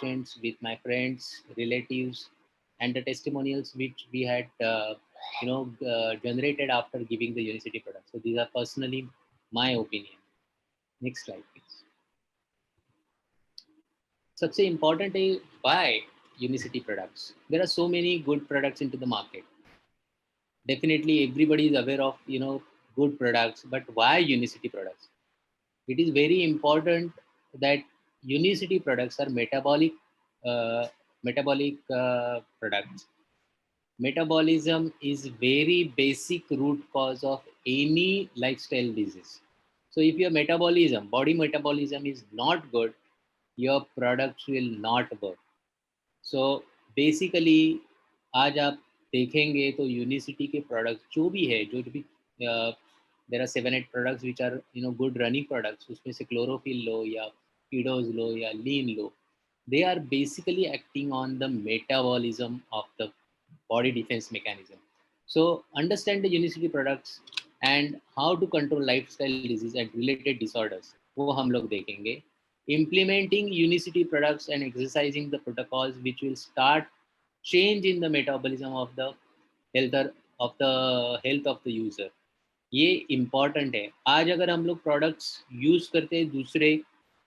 patients, with my friends, relatives, and the testimonials which we had, generated after giving the Unicity product. So these are personally my opinion. Next slide, please. सबसे important है why Unicity products. There are so many good products into the market. Definitely, everybody is aware of good products, but why Unicity products? It is very important that Unicity products are metabolic products. Metabolism is very basic root cause of any lifestyle disease. So if your body metabolism is not good, your products will not work. So basically आज आप देखेंगे तो unicity के products जो भी है, जो भी there are 7-8 products which are good running products, उसमें से क्लोरोफिल लो या कीडोज लो या लीन लो, they are basically acting on the metabolism of the body defense mechanism. So understand the Unicity products and how to control lifestyle disease and related disorders, वो हम लोग देखेंगे. Implementing Unicity products and exercising the protocols which will start change in the metabolism of the health of the user. ये important है. आज अगर हम लोग प्रोडक्ट्स यूज करते हैं दूसरे,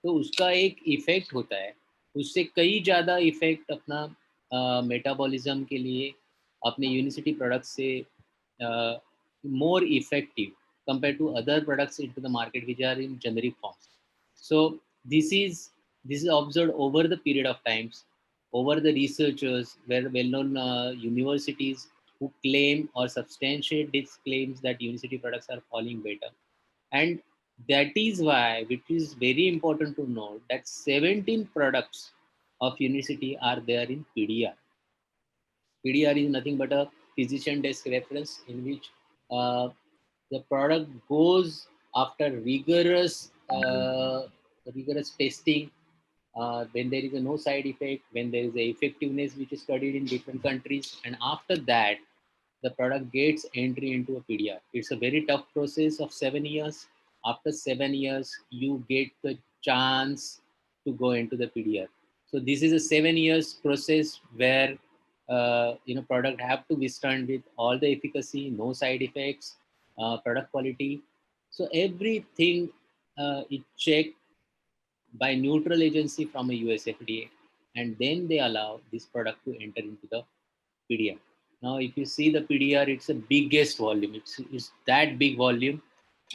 तो उसका एक इफेक्ट होता है, उससे कई ज़्यादा इफेक्ट अपना मेटाबॉलिज्म के लिए अपने यूनिसिटी प्रोडक्ट्स से more effective compared to other products into the market which are in generic forms. So this is observed over the period of times, over the researchers, where well-known universities who claim or substantiate these claims that Unicity products are falling better. And that is why, which is very important to note, that 17 products of Unicity are there in PDR. PDR is nothing but a physician desk reference in which the product goes after rigorous testing, when there is no side effect, when there is a effectiveness which is studied in different countries, and after that the product gets entry into a PDR. It's a very tough process of 7 years. After 7 years, you get the chance to go into the PDR. So this is a 7 years process where product have to withstand with all the efficacy, no side effects, product quality. So everything is checked by neutral agency from a US FDA, and then they allow this product to enter into the PDR. Now, if you see the PDR, it's the biggest volume. It's that big volume,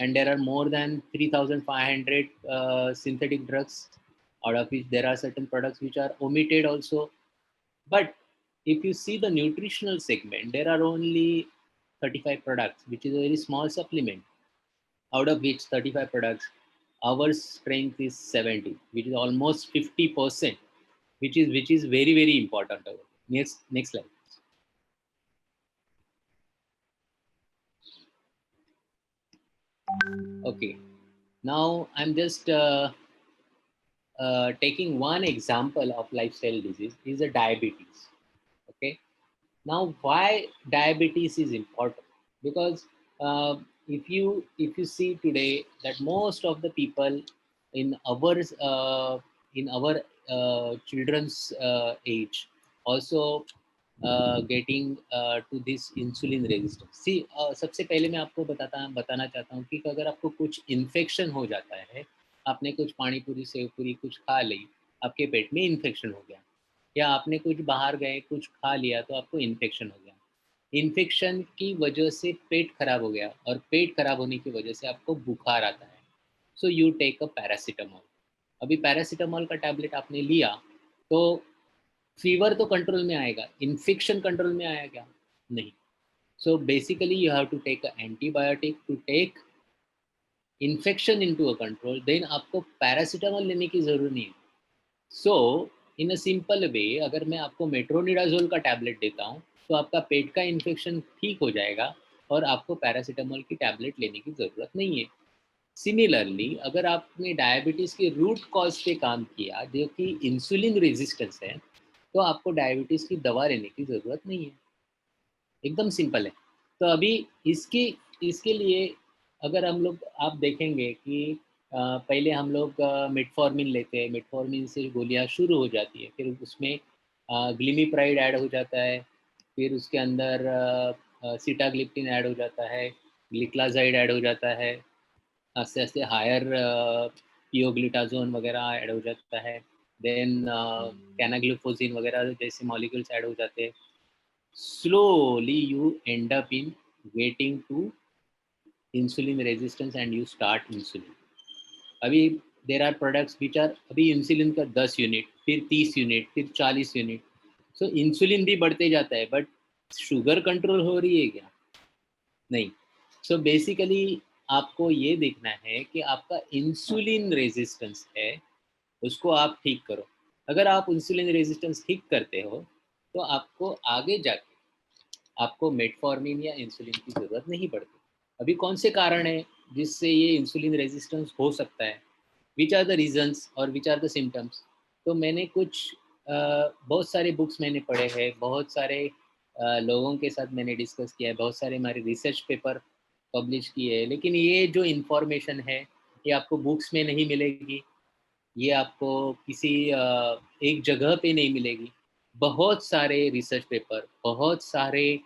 and there are more than 3,500 synthetic drugs, out of which there are certain products which are omitted also. But if you see the nutritional segment, there are only 35 products, which is a very small supplement. Out of which 35 products, our strength is 70, which is almost 50%, which is very, very important. Next slide. Okay, now I'm just taking one example of lifestyle disease is a diabetes. Okay, now why diabetes is important? Because if you see today that most of the people in our children's age also getting to this insulin resistance. See, सबसे पहले मैं आपको बताना चाहता हूँ कि अगर आपको कुछ इन्फेक्शन हो जाता है, आपने कुछ पानी पूरी सेव पूरी कुछ खा ली, आपके पेट में इन्फेक्शन हो गया, या आपने कुछ बाहर गए कुछ खा लिया तो आपको इन्फेक्शन हो गया. इन्फेक्शन की वजह से पेट खराब हो गया, और पेट खराब होने की वजह से आपको बुखार आता है. So you take a paracetamol. अभी पैरासीटामोल का टैबलेट आपने लिया तो फीवर तो कंट्रोल में आएगा, इन्फेक्शन कंट्रोल में आएगा नहीं. So basically you have to take a antibiotic to take infection into a control. Then आपको पैरासीटामोल लेने की जरूरत नहीं है. सो इन अ सिंपल वे, अगर मैं आपको मेट्रोनिडाजोल का टैबलेट देता हूँ तो आपका पेट का इन्फेक्शन ठीक हो जाएगा और आपको पैरासीटामोल की टैबलेट लेने की ज़रूरत नहीं है. सिमिलरली, अगर आपने डायबिटीज़ के रूट कॉज पे काम किया जो कि इंसुलिन रेजिस्टेंस है, तो आपको डायबिटीज़ की दवा लेने की ज़रूरत नहीं है. एकदम सिंपल है. तो अभी इसके इसके लिए अगर हम लोग आप देखेंगे कि पहले हम लोग मेटफॉर्मिन लेते हैं, मेटफॉर्मिन से गोलियाँ शुरू हो जाती है, फिर उसमें ग्लिमिप्राइड ऐड हो जाता है, फिर उसके अंदर सिटाग्लिप्टिन ऐड हो जाता है, ग्लिक्लाजाइड ऐड हो जाता है, आस्ते-आस्ते हायर पियोग्लूटाज़ोन वगैरह ऐड हो जाता है, देन कैनाग्लुफोज़िन वगैरह जैसे मॉलिक्यूल्स ऐड हो जाते हैं। Slowly you end up in getting to insulin resistance and you start insulin. अभी there are products which are अभी इंसुलिन का 10 यूनिट, फिर 30 यूनिट, फिर 40 यूनिट। सो इंसुलिन भी बढ़ते जाता है, बट शुगर कंट्रोल हो रही है क्या? नहीं। सो बेसिकली आपको ये देखना है कि आपका इंसुलिन रेजिस्टेंस है, उसको आप ठीक करो। अगर आप इंसुलिन रेजिस्टेंस ठीक करते हो, तो आपको आगे जाके आपको मेटफॉर्मिन या इंसुलिन की ज़रूरत नहीं पड़ती। अभी कौन से कारण हैं जिससे ये इंसुलिन रेजिस्टेंस हो सकता है? व्हिच आर द रीज़न्स और व्हिच आर द सिम्पटम्स? तो मैंने कुछ बहुत सारे बुक्स मैंने पढ़े हैं, बहुत सारे लोगों के साथ मैंने डिस्कस किया है, बहुत सारे हमारे रिसर्च पेपर पब्लिश किए हैं, लेकिन ये जो इन्फॉर्मेशन है, ये आपको बुक्स में नहीं मिलेगी, ये आपको किसी एक जगह पे नहीं मिलेगी। बहुत सारे रिसर्च पेपर, बहुत सारे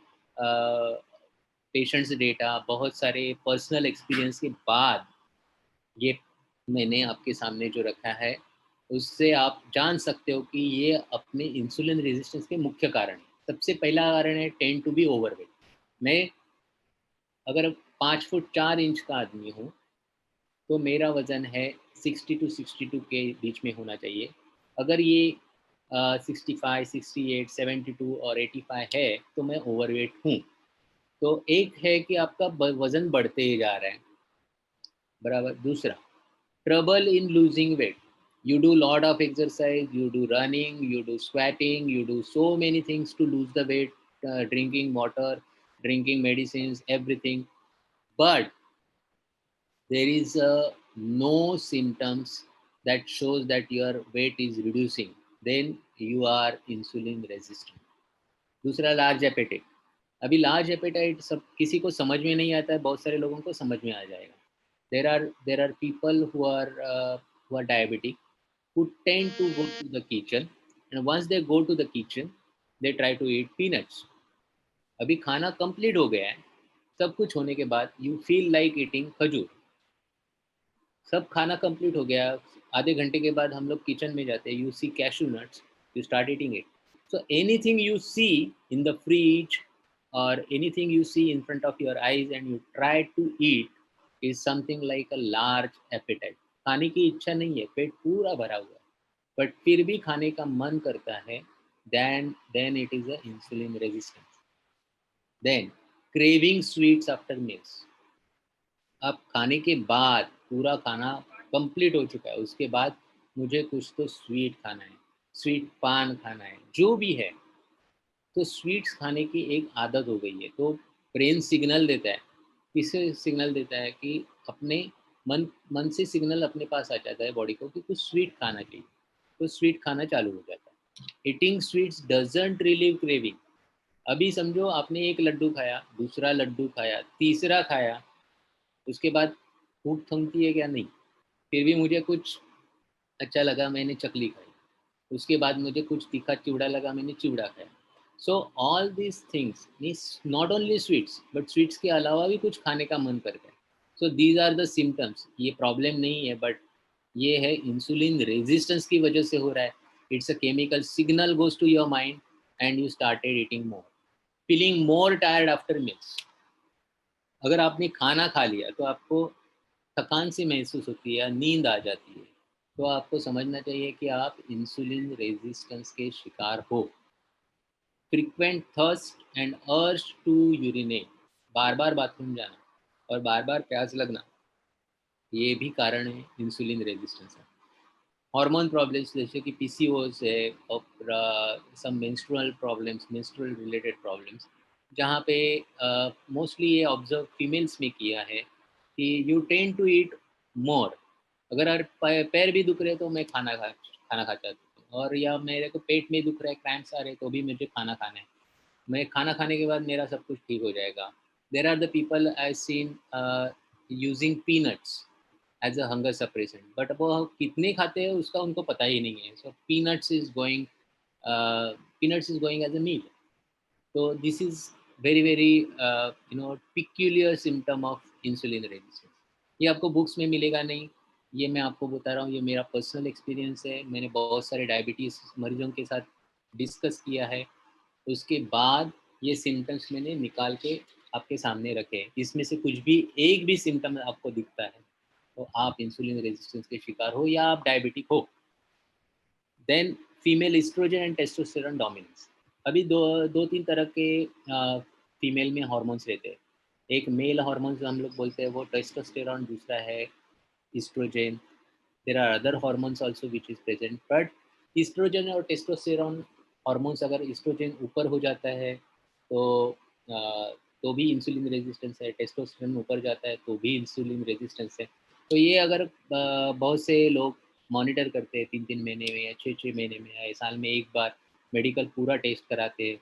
पेशेंट्स डेटा, बहुत सारे पर्सनल एक्सपीरियंस के बाद ये मैंने आपके सामने जो रखा है, उससे आप जान सकते हो कि ये अपने इंसुलिन रेजिस्टेंस के मुख्य कारण हैं। सबसे पहला कारण है टेंड टू बी ओवरवेट। मैं अगर 5 फुट 4 इंच का आदमी हूँ, तो मेरा वज़न है 60 टू 62 के बीच में होना चाहिए। अगर ये 65, 68, 72 और 85 है, तो मैं ओवरवेट हूँ। तो एक है कि आपका वज़न बढ़ते ही जा रहा है, बराबर। दूसरा, trouble in losing weight. You do lot of exercise, you do running, you do squatting, you do so many things to lose the weight, drinking water, drinking medicines, everything. But there is no symptoms that shows that your weight is reducing. Then you are insulin resistant. दूसरा, large apatite. अभी large apatite सब किसी को समझ में नहीं आता है, बहुत सारे लोगों को समझ में आ जाएगा। There are people who are diabetic, who tend to go to the kitchen, and once they go to the kitchen they try to eat peanuts. अभी खाना कंप्लीट हो गया है, सब कुछ होने के बाद यू फील लाइक ईटिंग खजूर। सब खाना कंप्लीट हो गया, आधे घंटे के बाद हम लोग किचन में जाते हैं, you see cashew nuts, you start eating it. So anything you see in the fridge और anything you see in front of your eyes and you try to eat is something like a large appetite. खाने की इच्छा नहीं है, पेट पूरा भरा हुआ है, बट फिर भी खाने का मन करता है, then it is a insulin resistance. Then craving sweets after meals. अब खाने के बाद पूरा खाना कंप्लीट हो चुका है, उसके बाद मुझे कुछ तो स्वीट खाना है, स्वीट पान खाना है, जो भी है। तो स्वीट्स खाने की एक आदत हो गई है, तो ब्रेन सिग्नल देता है। किसे सिग्नल देता है कि अपने मन मन से सिग्नल अपने पास आ जाता है बॉडी को कि कुछ स्वीट खाना चाहिए, तो स्वीट खाना चालू हो जाता है। Eating sweets doesn't relieve craving. अभी समझो आपने एक लड्डू खाया, दूसरा लड्डू खाया, तीसरा खाया, उसके बाद भूख थमती है क्या? नहीं। फिर भी मुझे कुछ अच्छा लगा, मैंने चकली खाई। उसके बाद मुझे कुछ तीखा चिवड़ा लगा, मैंने चिवड़ा खाया। So all these things means not only sweets, but sweets के अलावा भी कुछ खाने का मन करता है। So these are the symptoms. ये प्रॉब्लम नहीं है, बट ये है इंसुलिन रेजिस्टेंस की वजह से हो रहा है। It's a chemical signal goes to your mind and you started eating more, feeling more tired after meals. अगर आपने खाना खा लिया तो आपको थकान सी महसूस होती है या नींद आ जाती है, तो आपको समझना चाहिए कि आप इंसुलिन रेजिस्टेंस के शिकार हो। Frequent thirst and urge to urinate, बार बार बाथरूम जाना और बार बार प्यास लगना, ये भी कारण है इंसुलिन रेजिस्टेंस है। हार्मोन प्रॉब्लम्स जैसे कि पीसीओएस है, और some menstrual problems, menstrual related problems, जहाँ पे मोस्टली ये ऑब्जर्व फीमेल्स में किया है कि यू टेंड टू ईट मोर। अगर पैर भी दुख रहे तो मैं खाना खा जाती हूँ, और या मेरे को पेट में दुख रहा है, क्रैम्प्स आ रहे तो भी मुझे खाना खाना है। मैं खाना खाने के बाद मेरा सब कुछ ठीक हो जाएगा। There are the people I seen using peanuts as a hunger suppressant, but वो कितने खाते हैं उसका उनको पता ही नहीं है. So peanuts is going as a meal. तो this is very very peculiar symptom of insulin resistance. ये आपको बुक्स में मिलेगा नहीं, ये मैं आपको बता रहा हूँ, ये मेरा पर्सनल एक्सपीरियंस है. मैंने बहुत सारे डायबिटीज़ मरीजों के साथ डिस्कस किया है, उसके बाद ये सिम्टम्स मैंने निकाल के आपके सामने रखे. इसमें से कुछ भी एक भी सिम्टम आपको दिखता है तो आप इंसुलिन रेजिस्टेंस के शिकार हो या आप डायबिटिक हो. Then female estrogen and testosterone dominance. अभी दो दो तीन तरह के फीमेल में हार्मोन्स रहते हैं. एक मेल हार्मोन्स हम लोग बोलते हैं वो टेस्टोस्टेरोन, दूसरा है estrogen. There are other hormones also which is present, but estrogen और टेस्टोस्टेरोन हार्मोन्स अगर एस्ट्रोजन ऊपर हो जाता है तो तो भी इंसुलिन रेजिस्टेंस है. टेस्टोस्टेरोन ऊपर जाता है तो भी इंसुलिन रेजिस्टेंस है. तो ये अगर बहुत से लोग मॉनिटर करते हैं 3-3 महीने में या 6-6 महीने में या साल में एक बार मेडिकल पूरा टेस्ट कराते हैं,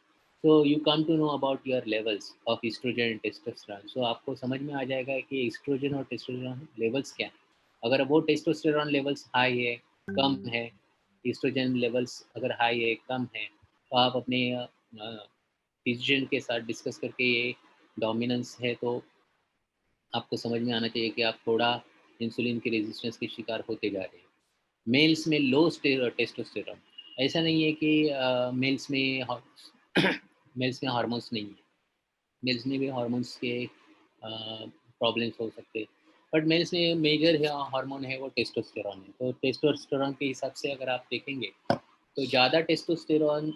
so you come to know about your levels of oestrogen and testosterone. So आपको समझ में आ जाएगा कि एस्ट्रोजन और टेस्टोस्टेरोन लेवल्स क्या हैं. अगर वो टेस्टोस्टेरोन लेवल्स हाई है, कम है, एस्ट्रोजन लेवल्स अगर हाई है, कम है, तो आप अपने फिजिशियन के साथ डिस्कस करके ये डोमिनेंस है तो आपको समझ में आना चाहिए कि आप थोड़ा इंसुलिन के रेजिस्टेंस के शिकार होते जा रहे हैं. मेल्स में लो टेस्टोस्टेरोन. ऐसा नहीं है कि मेल्स में मेल्स में हार्मोन्स नहीं है. मेल्स में भी हार्मोन्स के प्रॉब्लम्स हो सकते हैं, बट मेल्स में मेजर हार्मोन है वो टेस्टोस्टेरोन है. तो टेस्टोस्टेरोन के हिसाब से अगर आप देखेंगे तो ज़्यादा टेस्टोस्टेरोन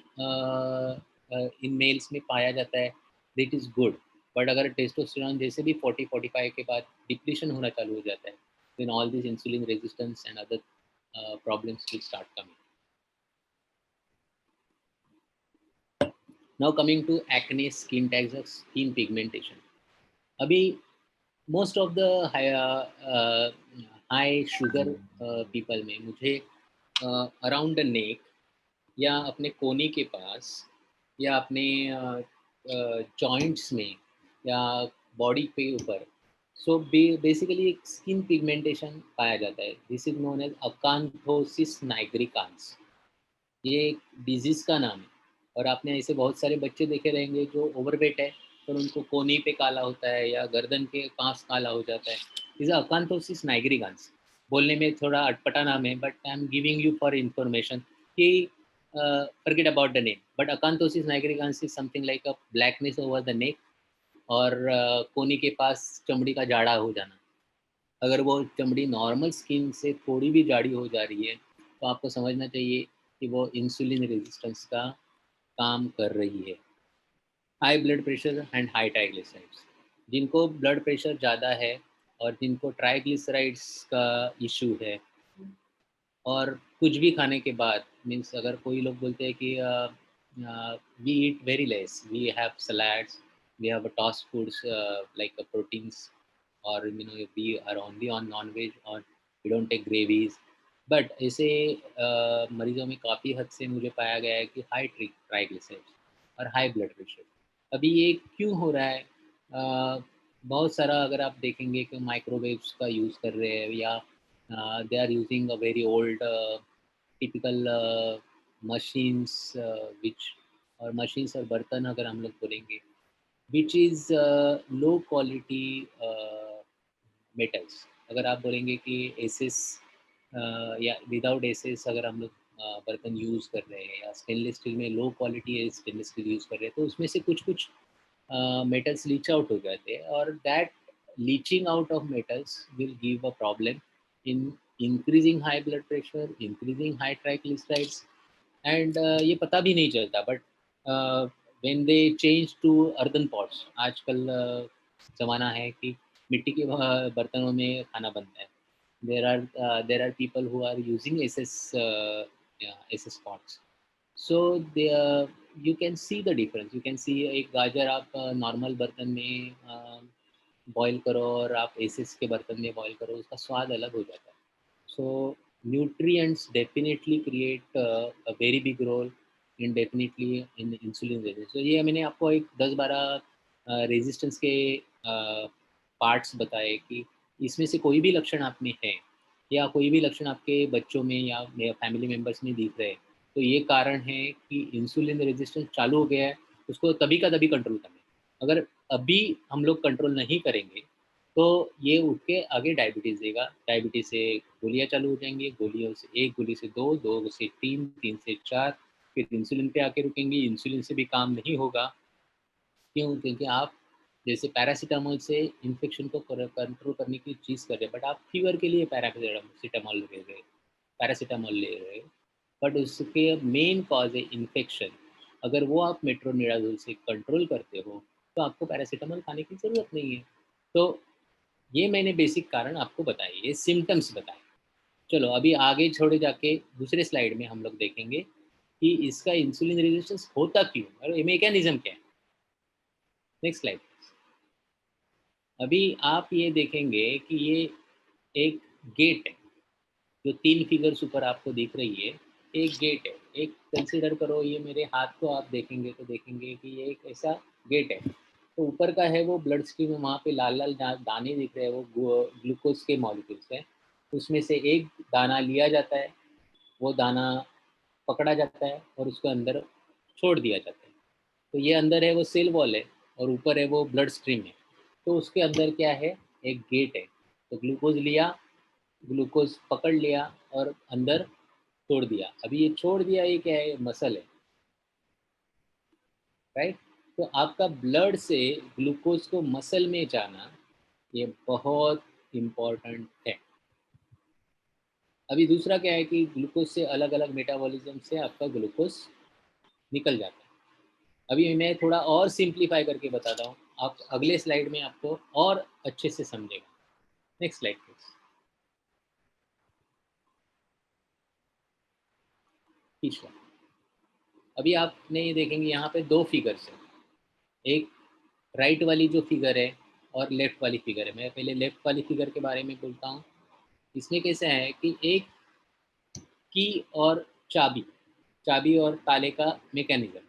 इन मेल्स में पाया जाता है, दैट इज़ गुड. बट अगर टेस्टोस्टेरोन जैसे भी 40-45 के बाद डिप्लीशन होना चालू हो जाता है, then all this insulin resistance and other problems will start coming. Now coming to acne, skin tags or skin pigmentation. अभी most of the high sugar people में मुझे around the neck या अपने कोने के पास या अपने जॉइंट्स में या बॉडी पे ऊपर, सो बेसिकली स्किन पिगमेंटेशन पाया जाता है. This is known as acanthosis nigricans. ये एक डिजीज़ का नाम है. और आपने ऐसे बहुत सारे बच्चे देखे रहेंगे जो ओवरवेट है और उनको कोहनी पे काला होता है या गर्दन के पास काला हो जाता है. Is acanthosis nigricans. बोलने में थोड़ा अटपटा नाम है, but I am giving you for information कि forget about the name. But acanthosis nigricans is something like a blackness over the neck और कोहनी के पास चमड़ी का जाड़ा हो जाना. अगर वो चमड़ी नॉर्मल स्किन से थोड़ी भी जाड़ी हो जा रही है तो आपको समझना चाहिए कि वो इंसुलिन रेजिस्टेंस का काम कर रही है. High blood pressure and high triglycerides. जिनको ब्लड प्रेशर ज़्यादा है और जिनको ट्राइग्लिसराइड्स का इशू है और कुछ भी खाने के बाद, मीन्स अगर कोई लोग बोलते हैं कि we eat very less, we have salads, we have toast foods like proteins, और we are only on non veg और we don't take gravies. But ऐसे मरीजों में काफ़ी हद से मुझे पाया गया है कि हाई ट्राइग्लिसराइड्स और हाई ब्लड प्रेशर. अभी ये क्यों हो रहा है? बहुत सारा अगर आप देखेंगे कि माइक्रोवेव्स का यूज़ कर रहे हैं या they are using a very old typical machines which, और मशीन्स और बर्तन अगर हम लोग बोलेंगे which is low quality metals. अगर आप बोलेंगे कि एसेस या विदाउट एसेस अगर हम लोग बर्तन यूज़ कर रहे हैं या स्टेनलेस स्टील में low quality stainless steel use कर रहे हैं तो उसमें से कुछ कुछ metals leach out हो जाते हैं, और that leaching out of metals will give a problem in increasing high blood pressure, increasing high triglycerides, and ये पता भी नहीं चलता. But when they change to earthen pots, आजकल ज़माना है कि मिट्टी के बर्तनों में खाना बनता है. There are people who are using SS pots. So you can see the difference. You can see एक गाजर आप नॉर्मल बर्तन में बॉईल करो और आप एसिस के बर्तन में बॉईल करो, उसका स्वाद अलग हो जाता है. So nutrients definitely create a very big role in definitely in insulin resistance. तो ये मैंने आपको एक 10-12 रेजिस्टेंस के पार्ट्स बताए कि इसमें से कोई भी लक्षण आप में है या कोई भी लक्षण आपके बच्चों में या फैमिली मेंबर्स में दिख रहे हैं, तो ये कारण है कि इंसुलिन रेजिस्टेंस चालू हो गया है, उसको तभी का तभी कंट्रोल करना है। अगर अभी हम लोग कंट्रोल नहीं करेंगे, तो ये उठ के आगे डायबिटीज़ देगा, डायबिटीज़ से गोलियाँ चालू हो जाएँगी, गोलियों से 1 गोली से 2, 2 से 3, 3 से 4, फिर इंसुलिन पे आके रुकेंगी, इंसुलिन से भी काम नहीं होगा। क्यों? क्योंकि आप जैसे पैरासिटामोल से इन्फेक्शन को कंट्रोल करने की चीज़ कर रहे हैं, बट आप फीवर के लिए पैरासिटामोल ले रहे हैं, पैरासिटामोल ले रहे हैं, बट उसके मेन कॉज़ है इन्फेक्शन। अगर वो आप मेट्रोनिडाज़ोल से कंट्रोल करते हो, तो आपको पैरासिटामोल खाने की ज़रूरत नहीं है। तो ये मैंने बेसिक कारण आपको बताए, ये सिम्पटम्स बताए। चलो अभी आगे छोड़े जाके दूसरे स्लाइड में हम लोग देखेंगे कि इसका इंसुलिन रेजिस्टेंस होता क्यों और ये मैकेनिज़्म क्या है? Next slide. अभी आप ये देखेंगे कि ये एक गेट है, जो 3 फिगर्स ऊपर आपको दिख रही है, एक गेट है। एक कंसीडर करो, ये मेरे हाथ को आप देखेंगे तो देखेंगे कि ये एक ऐसा गेट है। तो ऊपर का है वो ब्लड स्ट्रीम है, वहाँ पे लाल-लाल दाने दिख रहे हैं, वो ग्लूकोज़ के मॉलिक्यूल्स हैं। उसमें से एक दाना लिया जाता है, वो दाना पकड़ा जाता है और उसको अंदर छोड़ दिया जाता है। तो ये अंदर है वो सेल वॉल है और ऊपर है वो ब्लड स्ट्रीम है। तो उसके अंदर क्या है, एक गेट है। तो ग्लूकोज़ लिया, ग्लूकोज़ पकड़ लिया और अंदर छोड़ दिया। अभी ये छोड़ दिया, ये क्या है, मसल है, राइट? तो आपका ब्लड से ग्लूकोज़ को मसल में जाना, ये बहुत इम्पोर्टेंट है। अभी दूसरा क्या है कि ग्लूकोज़ से अलग-अलग मेटाबॉलिज़्म से आपका ग्लूकोज़ निकल जाता है। अभी मैं थोड़ा और सिम्प्लीफाई करके बताता हूँ, आप अगले स्लाइड में आपको और अच्छे से समझेगा। Next slide please. तीसरा, अभी आपने ये देखेंगे यहाँ पे 2 फिगर्स हैं। एक राइट वाली जो फिगर है और लेफ्ट वाली फिगर है। मैं पहले लेफ्ट वाली फिगर के बारे में बोलता हूँ। इसमें कैसा है कि एक की और चाबी, चाबी और ताले का मैकेनिज़्म।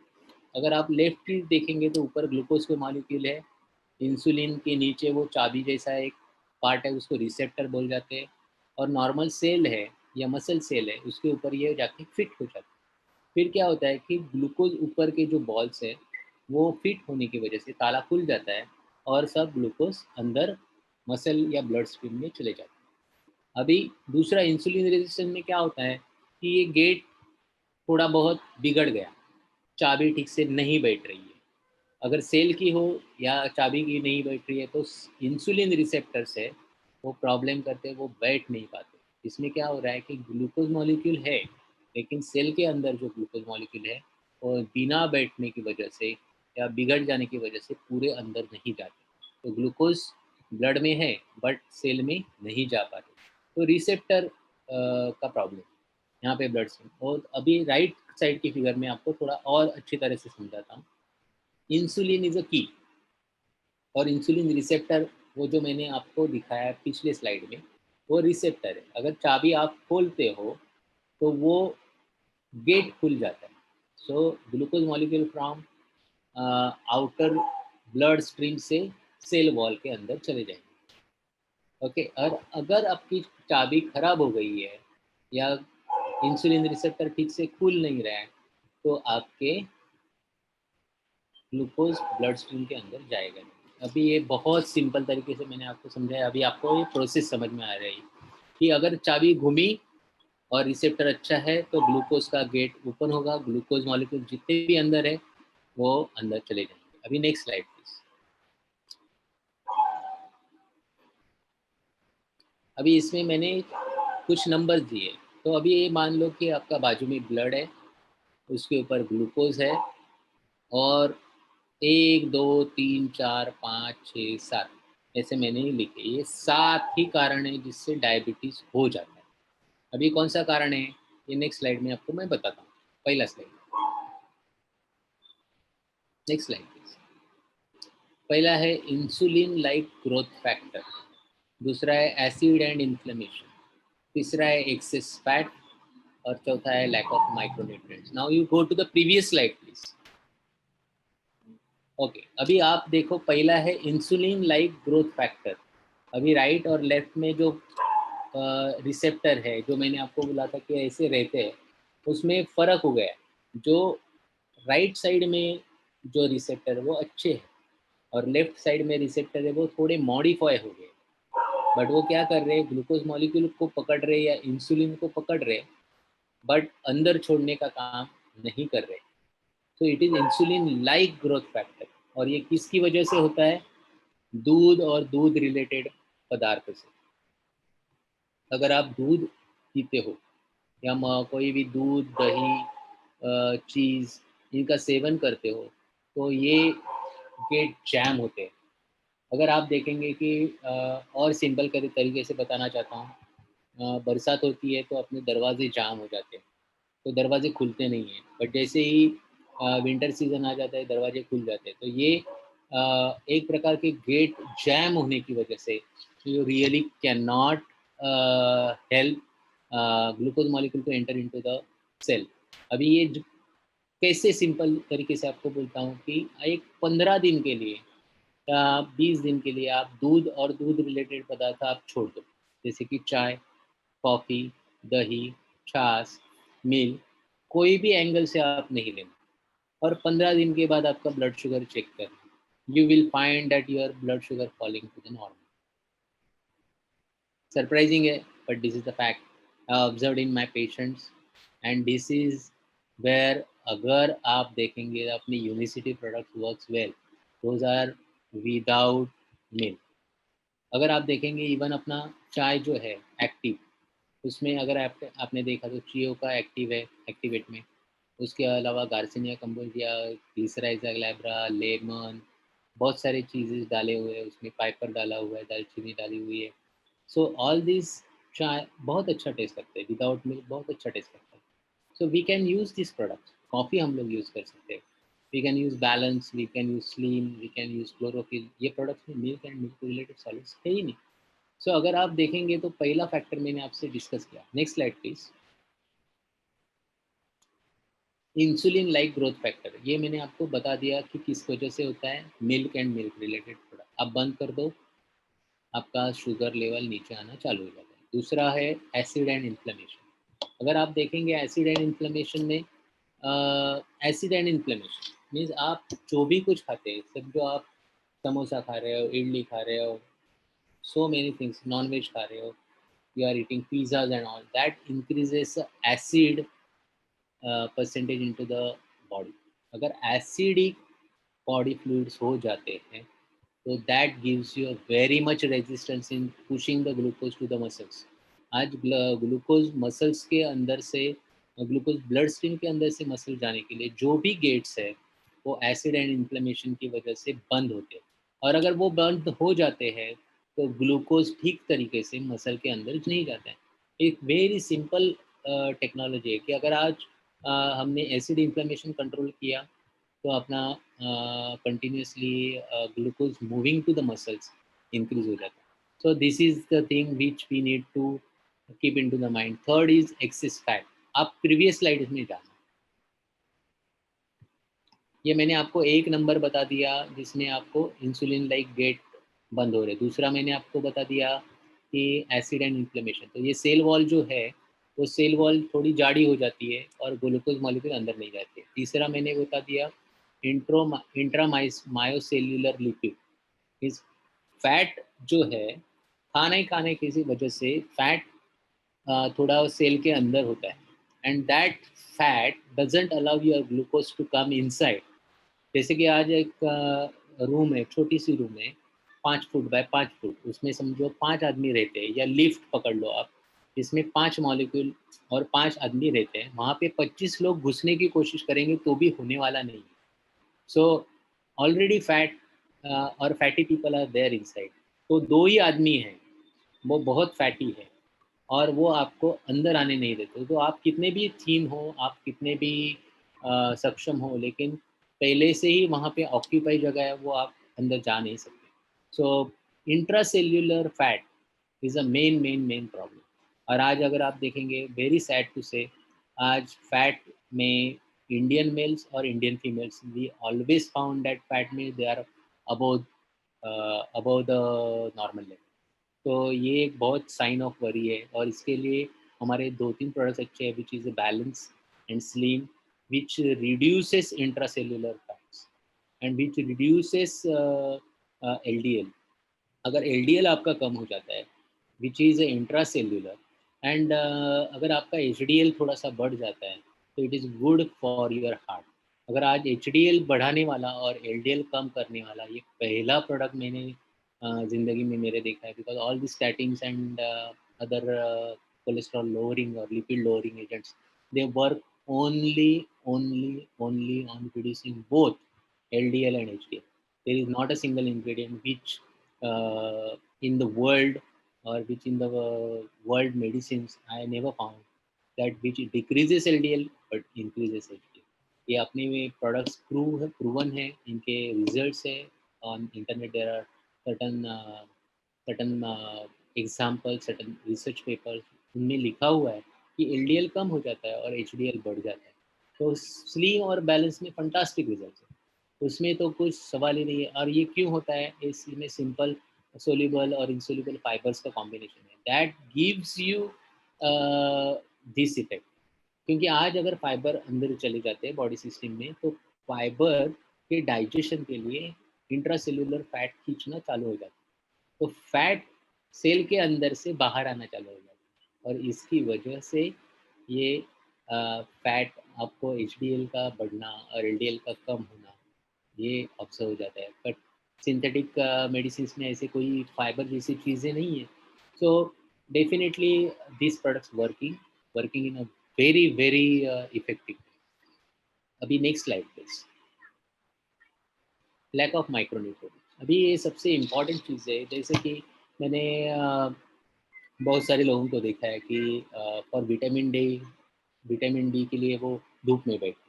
अगर आप लेफ्ट की देखेंगे तो ऊपर ग्लूकोज़ के मॉलिक्यूल है, इंसुलिन के नीचे वो चाबी जैसा एक पार्ट है, उसको रिसेप्टर बोल जाते हैं, और नॉर्मल सेल है या मसल सेल है, उसके ऊपर ये जाके फिट हो जाता है। फिर क्या होता है कि ग्लूकोज़ ऊपर के जो बॉल्स है, वो फिट होने की वजह से ताला खुल जाता है और सब ग्लूकोज़ अंदर मसल या ब्लड स्ट्रीम में चले जाते हैं। अभी दूसरा इंसुलिन रेजिस्टेंस में क्या होता है कि ये गेट थोड़ा बहुत बिगड़ गया, चाबी ठीक से नहीं बैठ रही है। अगर सेल की हो या चाबी की नहीं बैठ रही है, तो इंसुलिन रिसेप्टर्स है, वो प्रॉब्लम करते हैं, वो बैठ नहीं पाते। इसमें क्या हो रहा है कि ग्लूकोज मॉलिक्यूल है, लेकिन सेल के अंदर जो ग्लूकोज मॉलिक्यूल है, वो बिना बैठने की वजह से या बिगड़ जाने की वजह से पूरे अंदर नहीं जाते। तो ग्लूकोज ब्लड में है बट सेल में नहीं जा पाते। तो रिसेप्टर का प्रॉब्लम यहाँ पे ब्लड से। और अभी राइट साइड की फिगर में आपको थोड़ा और अच्छी तरह से समझाता हूँ। इंसुलिन इज अ की और इंसुलिन रिसेप्टर, वो जो मैंने आपको दिखाया पिछले स्लाइड में, वो रिसेप्टर है। अगर चाबी आप खोलते हो तो वो गेट खुल जाता है। So glucose molecule from outer blood stream से सेल वॉल के अंदर चले जाएंगे। ओके, और अगर आपकी चाबी खराब हो गई है या इंसुलिन रिसेप्टर ठीक से खुल नहीं रहा है, तो आपके ग्लूकोज ब्लड स्ट्रीम के अंदर जाएगा नहीं। अभी ये बहुत सिंपल तरीके से मैंने आपको समझाया। अभी आपको ये प्रोसेस समझ में आ रही है कि अगर चाबी घूमी और रिसेप्टर अच्छा है तो ग्लूकोज का गेट ओपन होगा, ग्लूकोज मॉलिक्यूल जितने भी अंदर है वो अंदर चले जाएंगे। अभी नेक्स्ट स्लाइड प्लीज। अभी इसमें मैंने कुछ नंबर दिए। तो अभी ये मान लो कि आपका बाजू में ब्लड है, उसके ऊपर ग्लूकोज है, और 1, 2, 3, 4, 5, 6, 7 ऐसे मैंने ही लिखे। ये 7 ही कारण है जिससे डायबिटीज हो जाता है। अभी कौन सा कारण है, ये नेक्स्ट स्लाइड में आपको मैं बताता हूँ। पहला स्लाइड, नेक्स्ट स्लाइड प्लीज। पहला है इंसुलिन लाइक ग्रोथ फैक्टर, दूसरा है एसिड एंड इन्फ्लेमेशन, तीसरा है एक्सेस फैट, और चौथा है lack of micronutrients. Now you go to the previous slide please. Okay, अभी आप देखो, पहला है इंसुलिन लाइक ग्रोथ फैक्टर। अभी राइट और लेफ्ट में जो रिसेप्टर है, जो मैंने आपको बोला था कि ऐसे रहते हैं, उसमें फ़र्क हो गया है। जो राइट साइड में जो रिसेप्टर है वो अच्छे हैं, और लेफ्ट साइड में रिसेप्टर है वो थोड़े मॉडिफाई हो गए। बट वो क्या कर रहे हैं, ग्लूकोज मॉलिक्यूल को पकड़ रहे हैं या इंसुलिन को पकड़ रहे हैं, बट अंदर छोड़ने का काम नहीं कर रहे। तो it is insulin like growth factor. और ये किसकी वजह से होता है? दूध और दूध रिलेटेड पदार्थ से। अगर आप दूध पीते हो या कोई भी दूध, दही, चीज़, इनका सेवन करते हो, तो ये गेट जैम होते हैं। अगर आप देखेंगे कि और सिंपल तरीके से बताना चाहता हूँ, बरसात होती है तो अपने दरवाजे जाम हो जाते हैं, तो दरवाजे खुलते नहीं हैं। बट जैसे ही विंटर सीजन आ जाता है, दरवाजे खुल जाते हैं। तो ये एक प्रकार के गेट जैम होने की वजह से you really can not help glucose molecule to enter into the cell. अभी ये कैसे सिंपल तरीके से आपको बोलता हूँ कि एक 15 दिन के लिए या 20 दिन के लिए आप दूध और दूध रिलेटेड पदार्थ आप छोड़ दो, जैसे कि चाय, कॉफ़ी, दही, छाछ, मिल्क, कोई भी एंगल से आप नहीं लेना। और 15 दिन के बाद आपका ब्लड शुगर चेक करना, you will find that your blood sugar falling to the normal. Surprising है, but this is the fact I observe in my patients. And this is where, अगर आप देखेंगे अपनी Unicity product works well, those are without milk. अगर आप देखेंगे even अपना चाय जो है एक्टिव, उसमें अगर आपने देखा तो चियो का एक्टिव है एक्टिवेट में। उसके अलावा garcinia cambogia, glycyrrhiza glabra, lemon, बहुत सारे चीज़ेस डाले हुए हैं उसमें, पाइपर डाला हुआ है, दालचीनी डाली हुई है। सो ऑल दिस चाय बहुत अच्छा टेस्ट करते हैं, विदाउट मिल्क बहुत अच्छा टेस्ट करता है। So we can use this product. Coffee हम लोग यूज़ कर सकते हैं, we can use balance, we can use slim, we can use chlorophyll. ये प्रोडक्ट्स में milk and milk related solids है ही नहीं। सो अगर आप देखेंगे तो पहला फैक्टर मैंने आपसे डिस्कस किया। Next slide please. Insulin like growth factor, ये मैंने आपको बता दिया कि किस वजह से होता है। Milk and milk related product आप बंद कर दो, आपका शुगर लेवल नीचे आना चालू हो जाता है। दूसरा है एसिड एंड इन्फ्लेमेशन। अगर आप देखेंगे एसिड एंड इन्फ्लेमेशन में, एसिड एंड इन्फ्लेमेशन मीन्स आप जो भी कुछ खाते हैं, सब जो आप समोसा खा रहे हो, इडली खा रहे हो, so many things, non-veg खा रहे हो, you are eating pizzas and all that increases acid percentage into the body. अगर एसिडिक बॉडी फ्लूइड्स हो जाते हैं, तो that gives you very much resistance in pushing the glucose to the muscles. आज glucose muscles के अंदर से, glucose blood stream के अंदर से मसल जाने के लिए जो भी गेट्स है, वो एसिड एंड इन्फ्लेमेशन की वजह से बंद होते हैं। और अगर वो बंद हो जाते हैं, तो ग्लूकोज ठीक तरीके से मसल के अंदर नहीं जाता है। एक वेरी सिंपल टेक्नोलॉजी है कि अगर आज हमने एसिड इन्फ्लेमेशन कंट्रोल किया, तो अपना continuously glucose moving to the muscles increase हो जाता है। So this is the thing which we need to keep in to the mind. Third is excess fat. आप प्रीवियस स्लाइड में जाना, ये मैंने आपको एक नंबर बता दिया जिसमें आपको इंसुलिन लाइक गेट बंद हो रहे। दूसरा मैंने आपको बता दिया कि एसिड एंड इन्फ्लेमेशन। तो ये सेल वॉल जो है, वो सेल वॉल थोड़ी जाड़ी हो जाती है और ग्लूकोज मॉलिक्यूल अंदर नहीं जाते। तीसरा मैंने बता दिया इंट्रो इंट्रामायोसेल्युलर लिपिड, इस फैट जो है, खाने खाने किसी वजह से फैट थोड़ा सेल के अंदर होता है, and that fat doesn't allow your glucose to come inside. जैसे कि आज एक रूम है, छोटी सी रूम है, 5 फुट बाय 5 फुट, उसमें समझो 5 आदमी रहते हैं, या लिफ्ट पकड़ लो आप, इसमें 5 मॉलिक्यूल और 5 आदमी रहते हैं, वहाँ पे 25 लोग घुसने की कोशिश करेंगे तो भी होने वाला नहीं है। सो ऑलरेडी फैट और fatty people are there inside. तो 2 ही आदमी हैं, वो बहुत फैटी है, और वो आपको अंदर आने नहीं देते। तो आप कितने भी थीन हो, आप कितने भी सक्षम हो, लेकिन पहले से ही वहाँ पे ऑक्यूपाई जगह है, वो आप अंदर जा नहीं सकते। So intracellular fat is a main problem. और आज अगर आप देखेंगे, वेरी सैड टू से, आज फैट में इंडियन मेल्स और Indian females, we always found that fat में they are above the normal level. तो ये एक बहुत साइन ऑफ वरी है, और इसके लिए हमारे 2-3 प्रोडक्ट्स अच्छे हैं, which is balance and slim, which reduces intracellular fats and which reduces LDL. अगर एलडीएल आपका कम हो जाता है, विच इज़ इंट्रासेल्युलर, एंड अगर आपका एचडीएल थोड़ा-सा बढ़ जाता है, तो it is good for your heart. अगर आज एचडीएल बढ़ाने वाला और एलडीएल कम करने वाला ये पहला प्रोडक्ट मैंने ज़िंदगी में मेरे देखा है, because all the statins and other cholesterol lowering or lipid lowering agents, they work only on reducing both LDL and HDL. There is not a single ingredient which in the world, or which in the world medicines I never found that which decreases LDL but increases HDL. ये अपने में products proven है, इनके results है। On internet there are certain certain example, certain research papers, उनमें लिखा हुआ है कि एलडीएल कम हो जाता है और एचडीएल बढ़ जाता है। तो स्लिम और बैलेंस में फंटास्टिक रिजल्ट है, उसमें तो कुछ सवाल ही नहीं है। और ये क्यों होता है? इसमें सिंपल सोल्यूबल और इनसोल्यूबल फाइबर्स का कॉम्बिनेशन है that gives you this effect. क्योंकि आज अगर फाइबर अंदर चले जाते हैं बॉडी सिस्टम में, तो फाइबर के डाइजेशन के लिए इंट्रासेल्युलर फैट खींचना चालू हो जाता है, तो फैट सेल के अंदर से बाहर आना चालू हो जाता है, और इसकी वजह से ये फैट आपको एचडीएल का बढ़ना और एलडीएल का कम होना ये ऑब्जर्व हो जाता है। बट सिंथेटिक मेडिसिन में ऐसे कोई फाइबर जैसी चीज़ें नहीं है। So definitely this products working in a very very effective. अभी next slide please. Lack of micronutrients, अभी ये सबसे इम्पॉर्टेंट चीज़ है। जैसे कि मैंने बहुत सारे लोगों को देखा है कि फॉर विटामिन डी के लिए वो धूप में बैठते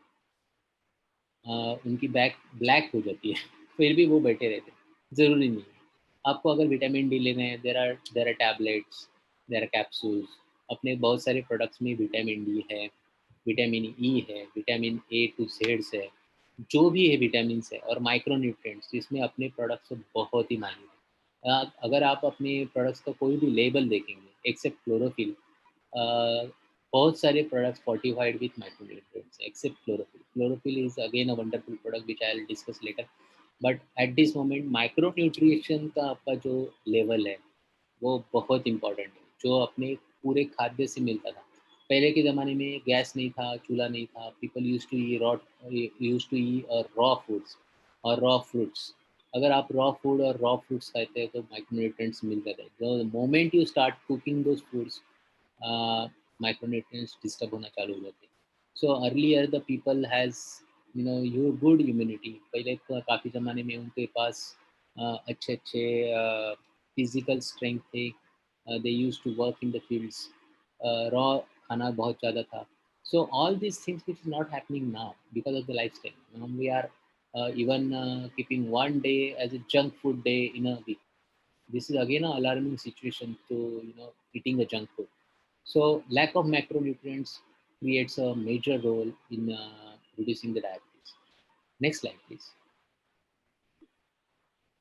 उनकी बैक ब्लैक हो जाती है फिर भी वो बैठे रहते हैं। ज़रूरी नहीं है। आपको अगर विटामिन डी लेना है, there are tablets, there are capsules. अपने बहुत सारे प्रोडक्ट्स में विटामिन डी है, विटामिन ई है, विटामिन ए टू जेड्स है, जो भी है विटामिन्स है, और माइक्रो न्यूट्रिएंट्स जिसमें अपने प्रोडक्ट्स बहुत ही मायने हैं। अगर आप अपने प्रोडक्ट्स का कोई भी लेबल देखेंगे एक्सेप्ट क्लोरोफिल, बहुत सारे products fortified with micronutrients except chlorophyll. Chlorophyll is again a wonderful product which I will discuss later. But at this moment micronutrition का आपका जो लेवल है वो बहुत इम्पोर्टेंट है, जो अपने पूरे खाद्य से मिलता था। पहले के ज़माने में गैस नहीं था, चूल्हा नहीं था, people use to eat raw foods और रॉ फ्रूट्स। अगर आप रॉ फूड और रॉ फ्रूट्स खाते हैं तो माइक्रोन्यूट्रिएंट्स मिलते थे। The moment you start cooking those foods, micronutrients disturb होना चालू हो जाते हैं। So earlier the people has you good immunity. पहले तो काफ़ी ज़माने में उनके पास अच्छे अच्छे फिजिकल स्ट्रेंथ थे, they use to work in the fields, raw खाना बहुत ज़्यादा था। So all these things which is not happening now because of the lifestyle. Now we are even keeping one day as a junk food day in a week. This is again an alarming situation to eating a junk food. So lack of macronutrients creates a major role in reducing the diabetes. Next slide please.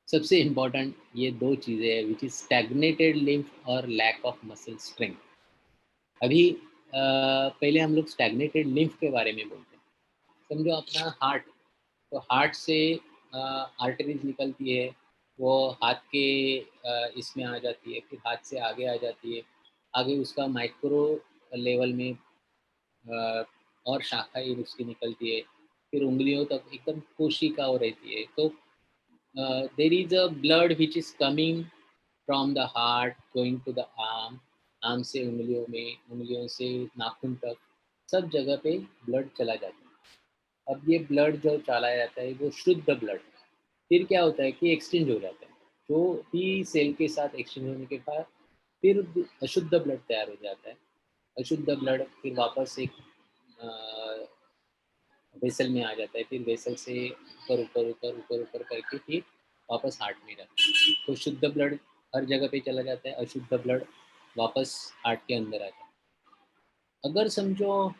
सबसे important ये दो चीज़ें हैं which is stagnated lymph और lack of muscle strength. अभी पहले हम लोग स्टैग्नेटेड लिम्फ के बारे में बोलते हैं। समझो अपना हार्ट, तो हार्ट से आर्टरीज निकलती है, वो हाथ के इसमें आ जाती है, फिर हाथ से आगे आ जाती है, आगे उसका माइक्रो लेवल में और शाखाएँ उसकी निकलती है, फिर उँगलियों तक एकदम कोशिका वो रहती है। तो there is a blood which is coming from the heart going to the arm, arm से उँगलियों में, उँगलियों से नाखून तक, सब जगह पे ब्लड चला जाता है। अब ये ब्लड जो चला जाता है वो शुद्ध ब्लड, फिर क्या होता है कि एक्सचेंज हो जाता है। जो भी सेल के साथ एक्सचेंज होने के बाद फिर अशुद्ध ब्लड तैयार हो जाता है। अशुद्ध ब्लड फिर वापस एक वेसल में आ जाता है, फिर वेसल से ऊपर ऊपर ऊपर ऊपर ऊपर करके फिर वापस हार्ट में जाता है। तो शुद्ध ब्लड हर जगह पे चला जाता है, अशुद्ध ब्लड वापस हार्ट के अंदर आ जाता है। अगर समझो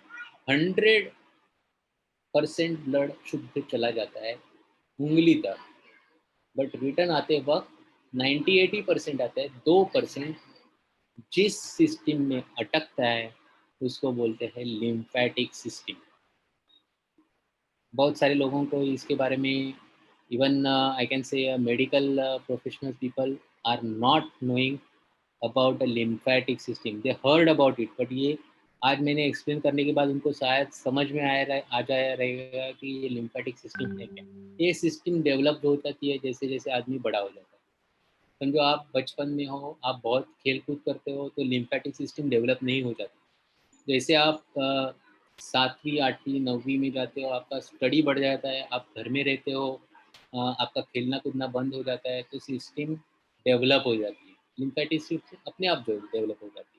100% ब्लड शुद्ध चला जाता है उंगली तक, बट रिटर्न आते वक्त 90-80% आता है, 2% जिस सिस्टम में अटकता है उसको बोलते हैं लिम्फेटिक सिस्टम। बहुत सारे लोगों को इसके बारे में, even I can say medical professional people are not knowing about a lymphatic system, they heard about it, but ये आज मैंने एक्सप्लेन करने के बाद उनको शायद समझ में आ जाया रहेगा कि ये लिम्फेटिक सिस्टम है क्या। ये सिस्टम डेवलप हो जाती है जैसे जैसे आदमी बड़ा हो जाता है। समझो आप बचपन में हो, आप बहुत खेल कूद करते हो तो लिम्फेटिक सिस्टम डेवलप नहीं हो जाता। जैसे आप 7वीं 8वीं 9वीं में जाते हो, आपका स्टडी बढ़ जाता है, आप घर में रहते हो, आपका खेलना कूदना बंद हो जाता है, तो सिस्टम डेवलप हो जाती है, लिम्फेटिक सिस्टम अपने आप जो डेवलप हो जाती है।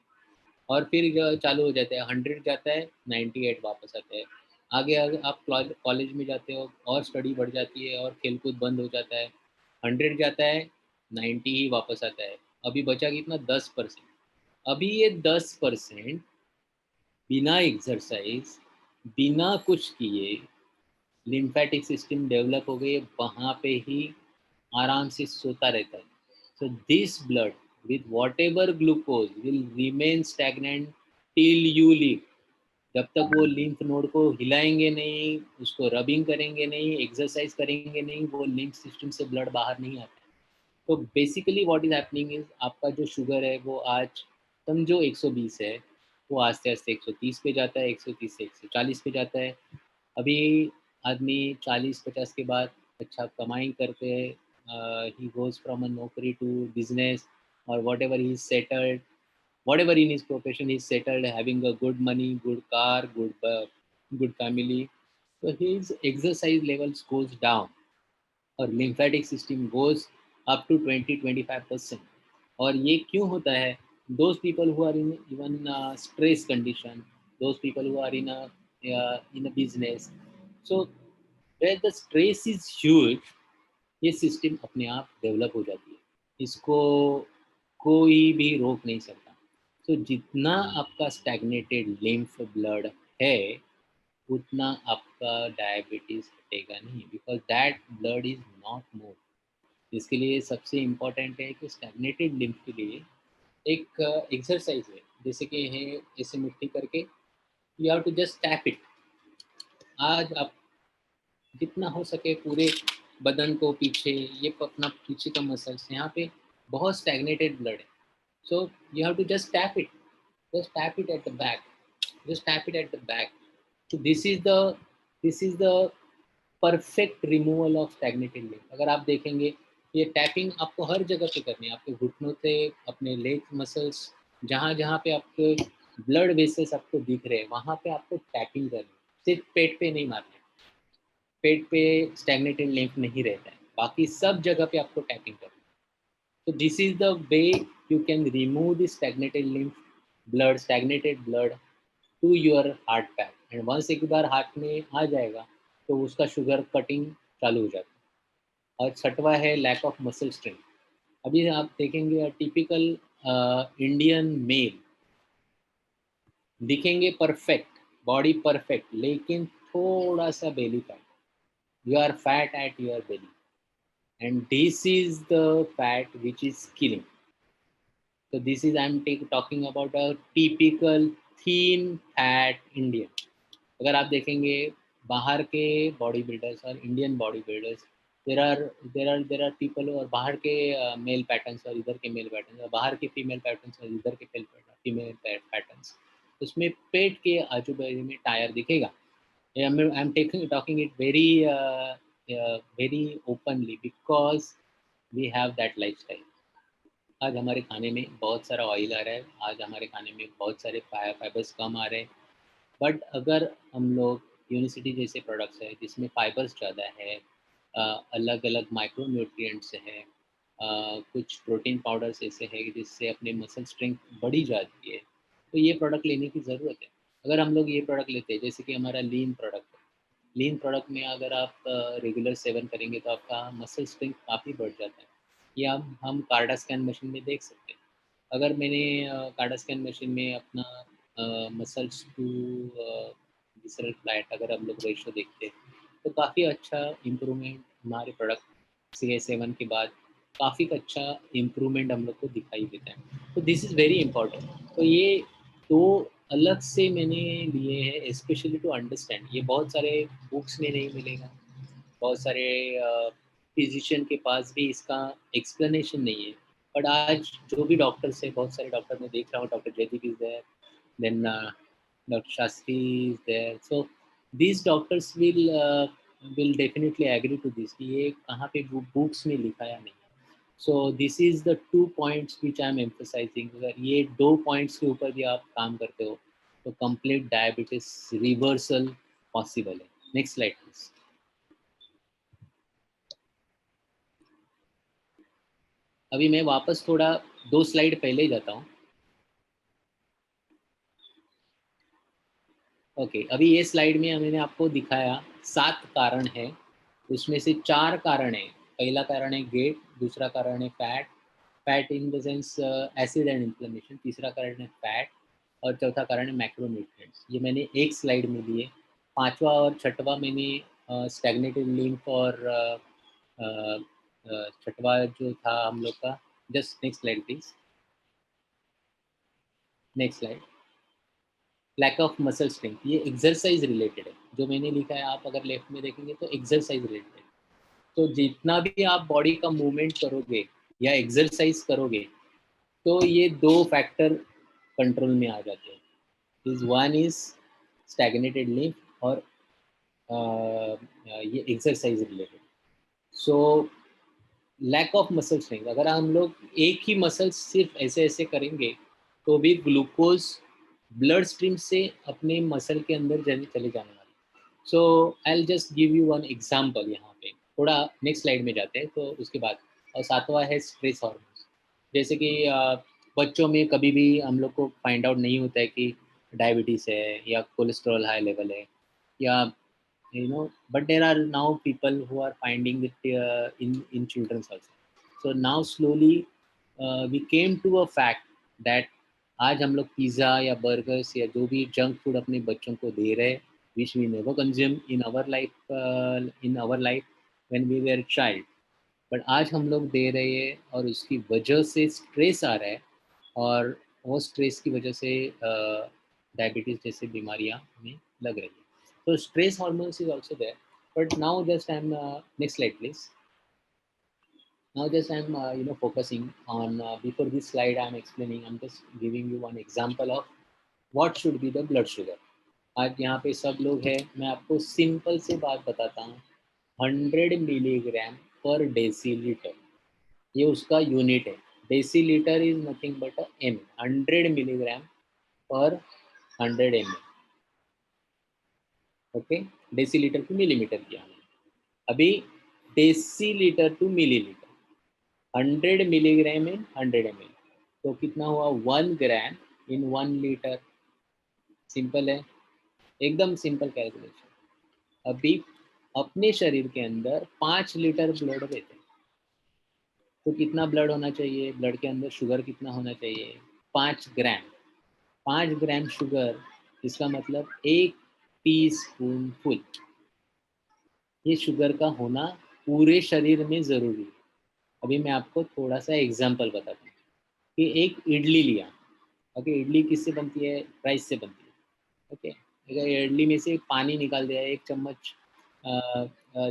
और फिर चालू हो जाता है, 100 जाता है, 98 वापस आता है। आगे आगे आप कॉलेज में जाते हो और स्टडी बढ़ जाती है और खेल कूद बंद हो जाता है, 100 जाता है, 90 ही वापस आता है। अभी बचा कितना, 10%। अभी ये 10% बिना एक्सरसाइज, बिना कुछ किए लिम्फेटिक सिस्टम डेवलप हो गई, वहाँ पे ही आराम से सोता रहता है। So this blood with whatever glucose will remain stagnant till you leave। जब तक वो लिम्फ नोड को हिलाएंगे नहीं, उसको रबिंग करेंगे नहीं, एक्सरसाइज करेंगे नहीं, वो लिम्फ सिस्टम से ब्लड बाहर नहीं आता। तो basically what is happening is, आपका जो शुगर है वो आज समझो 120 है, वो आस्ते आस्ते 130 पे जाता है, 130 से 140 पे जाता है। अभी आदमी 40-50 के बाद अच्छा कमाई करते हैं, ही गोज फ्रॉम अ नौकरी टू बिजनेस, और what ever he settled, whatever in his profession he's settled, having a good money, good car, good family, so his exercise levels goes down और lymphatic system goes up to 20-25%। और ये क्यों होता है? those people who are in even stress condition, those people who are in a business, so where the stress is huge, ये system अपने आप develop हो जाती है, इसको कोई भी रोक नहीं सकता। तो जितना आपका स्टैग्नेटेड लिम्फ ब्लड है, उतना आपका डायबिटीज हटेगा नहीं, because that blood is not move. इसके लिए सबसे इम्पोर्टेंट है कि स्टैग्नेटेड लिम्फ के लिए एक एक्सरसाइज है, जैसे कि है ऐसे मुट्ठी करके, you have to just tap it. आज आप जितना हो सके पूरे बदन को पीछे, ये अपना पीछे का मसल्स यहाँ पे बहुत स्टैग्नेटेड ब्लड है, so you have to just tap it, just tap it at the back, just tap it at the back। so this is the perfect removal of stagnated lymph. अगर आप देखेंगे, ये tapping आपको हर जगह पे करनी है, आपके घुटनों से, अपने लेग मसल्स, जहाँ जहाँ पे आपके ब्लड वेसल्स आपको दिख रहे हैं वहाँ पे आपको टैपिंग करनी है, सिर्फ पेट पे नहीं मारना है। पेट पे स्टैग्नेटेड लिम्फ नहीं रहता है, बाकी सब जगह पे आपको टैपिंग करनी है। So this is the way you can remove the stagnated blood to your heart path। and once एक बार हार्ट में आ जाएगा तो उसका शुगर कटिंग चालू हो जाता है। और छठवा है लैक ऑफ मसल स्ट्रेंथ। अभी आप देखेंगे टिपिकल इंडियन मेल दिखेंगे परफेक्ट, बॉडी परफेक्ट, लेकिन थोड़ा सा belly fat, you are fat at your belly, and this is the fat which is killing. So this is talking about a typical thin fat Indian। अगर आप देखेंगे बाहर के body builders और Indian body builders, there are people, और बाहर के mail patterns और इधर के मेल पैटर्न्स, और बाहर के फीमेल पैटर्न्स और इधर के फीमेल पैटर्न्स, उसमें पेट के आजू बाजू में टायर दिखेगा। I am talking it very openly because we have that lifestyle. आज हमारे खाने में बहुत सारा ऑयल आ रहा है, आज हमारे खाने में बहुत सारे फाइबर्स कम आ रहे हैं, बट अगर हम लोग यूनिसिटी जैसे प्रोडक्ट्स है जिसमें फाइबर्स ज़्यादा है, अलग अलग माइक्रो न्यूट्रिएंट्स है, कुछ प्रोटीन पाउडर्स ऐसे है जिससे अपने मसल स्ट्रेंथ बढ़ी जाती है, तो ये प्रोडक्ट लेने की ज़रूरत है। अगर हम लोग ये प्रोडक्ट लेते हैं, जैसे कि हमारा लीन प्रोडक्ट है, लीन प्रोडक्ट में अगर आप रेगुलर सेवन करेंगे तो आपका मसल स्ट्रेंथ काफ़ी बढ़ जाता है। ये हम कार्डा स्कैन मशीन में देख सकते हैं। अगर मैंने कार्डा स्कैन मशीन में अपना मसल्स टू विसरल फ्लैट, अगर हम लोग रेशो देखते हैं तो काफ़ी अच्छा इम्प्रूवमेंट हमारे प्रोडक्ट सी ए सेवन के बाद काफ़ी अच्छा इम्प्रूवमेंट हम लोग को दिखाई देता है। तो दिस इज़ वेरी इंपॉर्टेंट। तो ये 2 अलग से मैंने लिए हैं स्पेशली टू अंडरस्टैंड। ये बहुत सारे बुक्स में नहीं मिलेगा, बहुत सारे फिजिशियन के पास भी इसका एक्सप्लेनेशन नहीं है। बट आज जो भी डॉक्टर्स हैं, बहुत सारे डॉक्टर मैं देख रहा हूँ, doctor Jaideep is there, then doctor Shastri is there. So these doctors will definitely agree to this कि ये कहाँ पे बुक्स में लिखा या नहीं। So this is the 2 points which I am emphasizing. अगर ये 2 पॉइंट्स के ऊपर भी आप काम करते हो, तो कंप्लीट डायबिटीज़ रिवर्सल पॉसिबल है। Next slide please. अभी मैं वापस थोड़ा 2 स्लाइड पहले जाता हूँ। ओके, अभी ये स्लाइड में मैंने आपको दिखाया 7 कारण है, उसमें से 4 कारण है। पहला कारण है गेट, दूसरा कारण है fat, fat in the sense acid and inflammation, तीसरा कारण है फैट और चौथा कारण है मैक्रोन्यूट्रिएंट्स। ये मैंने एक स्लाइड में दिए। पांचवा और छठवा मैंने स्टैग्नेटेड लिम्फ और छठवा जो था हम लोग का, just next slide please, next slide. Lack of muscle strength, ये एक्सरसाइज रिलेटेड है। जो मैंने लिखा है आप अगर लेफ्ट में देखेंगे तो एक्सरसाइज रिलेटेड है। तो जितना भी आप बॉडी का मूवमेंट करोगे या एक्सरसाइज करोगे, तो ये 2 फैक्टर कंट्रोल में आ जाते हैं। Is one is stagnated lymph और ये exercise related. So lack of muscle strength, अगर हम लोग एक ही मसल सिर्फ ऐसे ऐसे करेंगे, तो भी ग्लूकोज ब्लड स्ट्रीम से अपने मसल के अंदर चले जाने वाले। So I just give you one example. यहाँ पे थोड़ा नेक्स्ट स्लाइड में जाते हैं तो उसके बाद। और सातवां है स्ट्रेस हार्मोन्स। जैसे कि बच्चों में कभी भी हम लोग को फाइंड आउट नहीं होता है कि डायबिटीज़ है या कोलेस्ट्रॉल हाई लेवल है या but there are now people who are finding it in children's also. So now slowly we came to a fact that आज हम लोग पिज़्ज़ा या बर्गर्स या जो भी जंक फूड अपने बच्चों को दे रहे हैं, which we never consume in our life when we were child, but आज हम लोग दे रहे हैं और उसकी वजह से स्ट्रेस आ रहा है। और वो स्ट्रेस की वजह से डायबिटीज़ जैसी बीमारियां हमें लग रही है। So stress hormones is also there, but now just I'm next slide please. Now just I'm focusing on before this slide I'm explaining. I'm just giving you one example of what should be the blood sugar. आज यहाँ पे सब लोग हैं, मैं आपको simple से बात बताता हूँ। 100 मिलीग्राम पर डेसीलीटर, ये उसका यूनिट है। Decilitre is nothing but a um, 100 milligram per 100 ml। Okay, decilitre को मिलीमीटर किया हमने। अभी decilitre to millilitre, 100 milligram in 100 ml, तो कितना हुआ 1 ग्राम इन 1 लीटर। सिंपल है, एकदम सिंपल कैलकुलेशन। अभी अपने शरीर के अंदर 5 लीटर ब्लड रहते हैं, तो कितना ब्लड होना चाहिए, ब्लड के अंदर शुगर कितना होना चाहिए, 5 ग्राम। 5 ग्राम शुगर, इसका मतलब 1 टीस्पून फुल ये शुगर का होना पूरे शरीर में ज़रूरी है। अभी मैं आपको थोड़ा सा एग्जांपल बताता हूँ कि एक इडली लिया। ओके, इडली किससे बनती है, राइस से बनती है। ओके, अगर इडली में से पानी निकाल दिया, 1 चम्मच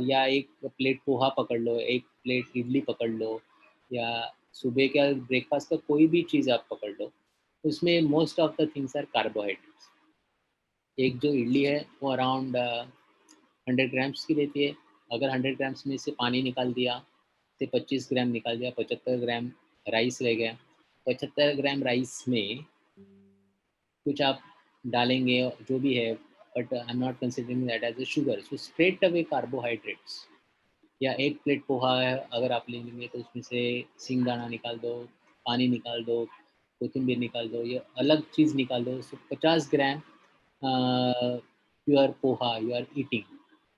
या एक प्लेट पोहा पकड़ लो, एक प्लेट इडली पकड़ लो, या सुबह का ब्रेकफास्ट का कोई भी चीज़ आप पकड़ लो, उसमें most of the things are carbohydrates. एक जो इडली है वो अराउंड 100 ग्राम्स की रहती है। अगर 100 ग्राम्स में से पानी निकाल दिया, से 25 ग्राम निकाल दिया, 75 ग्राम राइस रह गया। 75 ग्राम राइस में कुछ आप डालेंगे जो भी है, but I am not considering that as a sugar, so straight away carbohydrates. या एक प्लेट पोहा है अगर आप लेंगे तो उसमें से सिंगदाना निकाल दो, पानी निकाल दो, कोथिंबीर निकाल दो, ये अलग चीज़ निकाल दो। So 50 gram pure poha you are eating.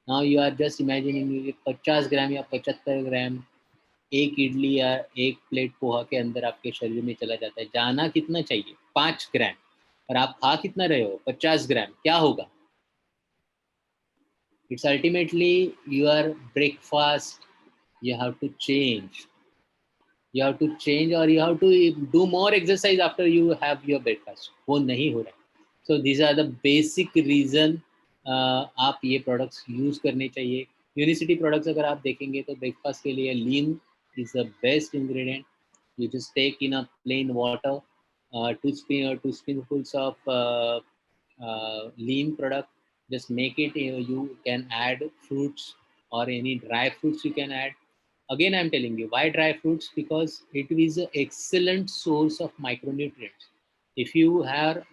Now you are just imagining 50 gram या 75 ग्राम एक इडली या एक प्लेट पोहा के अंदर आपके शरीर में चला जाता है। जाना कितना चाहिए, 5 ग्राम, और आप खा कितना रहे हो, 50 ग्राम। क्या होगा, it's ultimately your breakfast, you have to change, You have to change or you have to do more exercise after you have your breakfast. वो नहीं हो रहा है. So these are the basic reason आप ये products use करने चाहिए. Unicity products अगर आप देखेंगे तो breakfast के लिए lean is the best ingredient. You just take in a plain water, two spoonfuls of lean product. Just make it. You can add fruits or any dry fruits you can add. Again, I'm telling you why dry fruits, because it is an excellent source of micronutrients. If you are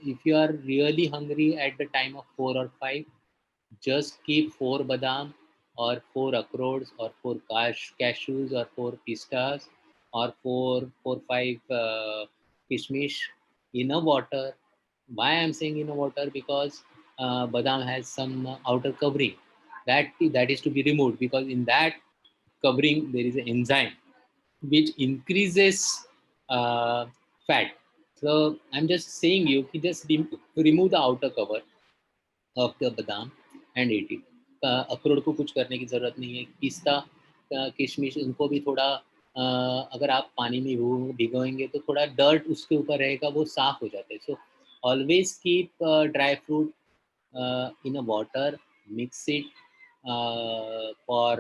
really hungry at the time of 4 or 5, just keep 4 badam or 4 akhrots or 4 cashews or 4 pistas or 5 kishmish in a water. Why I'm saying in a water? Because badam has some outer covering that is to be removed, because in that covering there is an enzyme which increases uh, fat. So I'm just saying you just remove the outer cover of the badam and eat it. अखरोट को कुछ करने की ज़रूरत नहीं है. पिस्ता, किशमिश, उनको भी थोड़ा अगर आप पानी में भिगोएंगे तो थोड़ा डर्ट उसके ऊपर रहेगा, वो साफ़ हो जाता है. So always keep dry fruit in a water, mix it for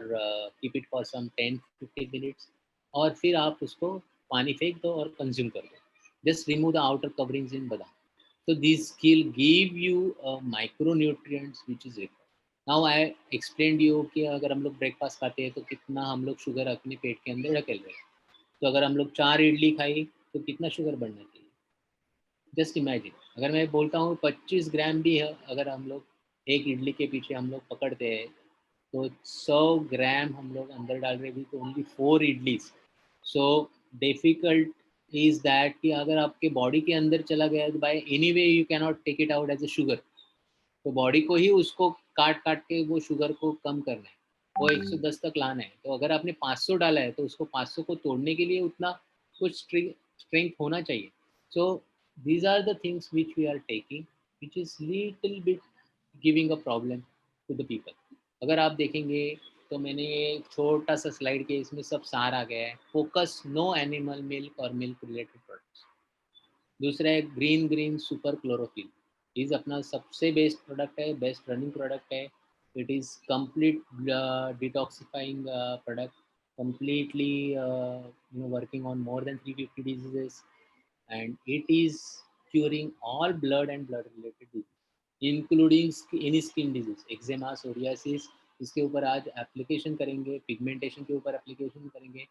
keep it for some 10-15 minutes, और फिर आप उसको पानी फेंक दो और कंज्यूम कर दो. Just remove the outer coverings in badam. So these will give you micronutrients which is required. Now I explained you कि अगर हम लोग ब्रेकफास्ट खाते हैं तो कितना हम लोग शुगर अपने पेट के अंदर ढकेल रहे हैं. तो अगर हम लोग 4 इडली खाई तो कितना शुगर बढ़ना चाहिए. जस्ट इमेजिन, अगर मैं बोलता हूँ 25 ग्राम भी है, अगर हम लोग एक इडली के पीछे हम लोग पकड़ते हैं तो 100 ग्राम हम लोग अंदर डाल रहे हैं, तो only 4 idlis. So difficult is that कि अगर आपके बॉडी के अंदर चला गया तो by any way you can not take it out as a sugar. तो बॉडी को ही उसको काट काट के वो शुगर को कम करना है, वो 110 तक लाना है. तो अगर आपने 500 डाला है तो उसको 500 को तोड़ने के लिए उतना कुछ स्ट्रेंथ होना चाहिए. सो these are the things which we are taking, which is little bit giving a problem to the people. अगर आप देखेंगे तो मैंने ये छोटा सा स्लाइड के इसमें सब सार आ गया है. फोकस नो एनिमल मिल्क और मिल्क रिलेटेड प्रोडक्ट्स. दूसरा है green green super chlorophyll. Is अपना सबसे बेस्ट प्रोडक्ट है, बेस्ट रनिंग प्रोडक्ट है. It is complete detoxifying product, completely working on more than 350 diseases, and it is curing all blood and blood related disease including any skin disease, eczema, psoriasis. इसके ऊपर आज application करेंगे, pigmentation के ऊपर application करेंगे.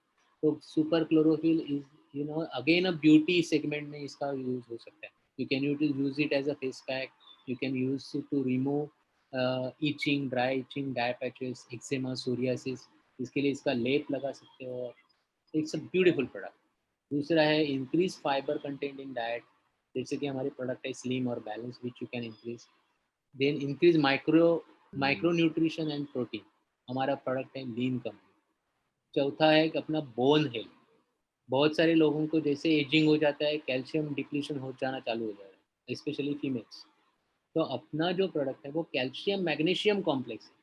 तो super chlorophyll is again a beauty segment में इसका यूज हो सकता है. You can use it as a face pack. You can use it to remove itching, dry itching, dry patches, eczema, psoriasis. इसके लिए इसका लेप लगा सकते हो. It's a beautiful product. दूसरा है increase fibre content in diet. जैसे कि हमारे प्रोडक्ट है स्लिम और balance which you can increase. Then increase micro nutrition and protein. हमारा प्रोडक्ट है लीन कंपनी. चौथा है कि अपना बोन हेल्थ. बहुत सारे लोगों को जैसे एजिंग हो जाता है, कैल्शियम डिप्लीशन हो जाना चालू हो जाता है, स्पेशली फीमेल्स. तो अपना जो प्रोडक्ट है वो कैल्शियम मैग्नीशियम कॉम्प्लेक्स है.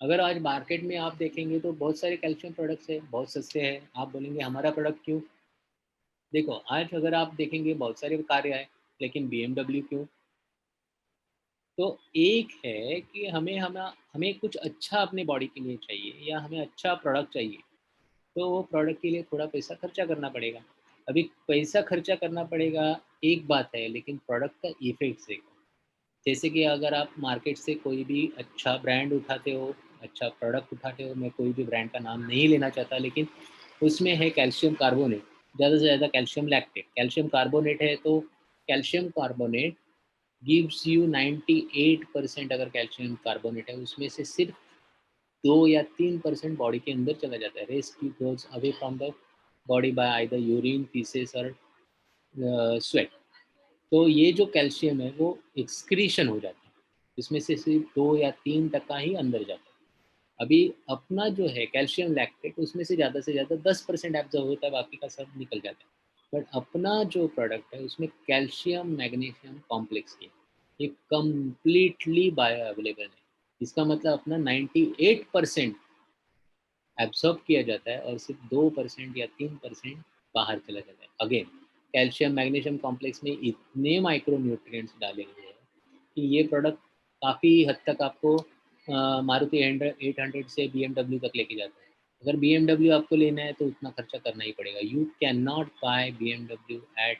अगर आज मार्केट में आप देखेंगे तो बहुत सारे कैल्शियम प्रोडक्ट्स है, बहुत सस्ते हैं. आप बोलेंगे हमारा प्रोडक्ट क्यों. देखो आज अगर आप देखेंगे बहुत सारे कार्य है, लेकिन BMW क्यों. तो एक है कि हमें कुछ अच्छा अपने बॉडी के लिए चाहिए या हमें अच्छा प्रोडक्ट चाहिए, तो वो प्रोडक्ट के लिए थोड़ा पैसा खर्चा करना पड़ेगा. अभी पैसा खर्चा करना पड़ेगा एक बात है, लेकिन प्रोडक्ट का इफेक्ट देखो. जैसे कि अगर आप मार्केट से कोई भी अच्छा ब्रांड उठाते हो, अच्छा प्रोडक्ट उठाते हो, मैं कोई भी ब्रांड का नाम नहीं लेना चाहता, लेकिन उसमें है कैल्शियम कार्बोनेट, ज़्यादा से ज़्यादा कैल्शियम लैक्टेट. कैल्शियम कार्बोनेट है तो कैल्शियम कार्बोनेट गिव्स यू 98%. अगर कैल्शियम कार्बोनेट है उसमें से सिर्फ 2 या 3% बॉडी के अंदर चला जाता है. Rest goes away from the body by either urine, faeces और स्वेट. तो ये जो कैल्शियम है वो एक्सक्रीशन हो जाता है, इसमें से सिर्फ 2 या 3% ही अंदर जाता है. अभी अपना जो है कैल्शियम लैक्टेट, उसमें से ज़्यादा 10% एब्जॉर्ब होता है, बाकी का सब निकल जाता है. बट अपना जो प्रोडक्ट है उसमें कैल्शियम मैग्नीशियम कॉम्प्लेक्स है, ये कम्प्लीटली बायो अवेलेबल है. इसका मतलब अपना 98% एब्सॉर्ब किया जाता है और सिर्फ 2% या 3% बाहर चला जाता है। अगेन कैल्शियम मैग्नीशियम कॉम्प्लेक्स में इतने माइक्रो न्यूट्रिएंट्स डाले हुए हैं कि ये प्रोडक्ट काफ़ी हद तक आपको मारुति 800 से BMW तक लेके जाता है। अगर BMW आपको लेना है तो उतना खर्चा करना ही पड़ेगा। You can not buy BMW at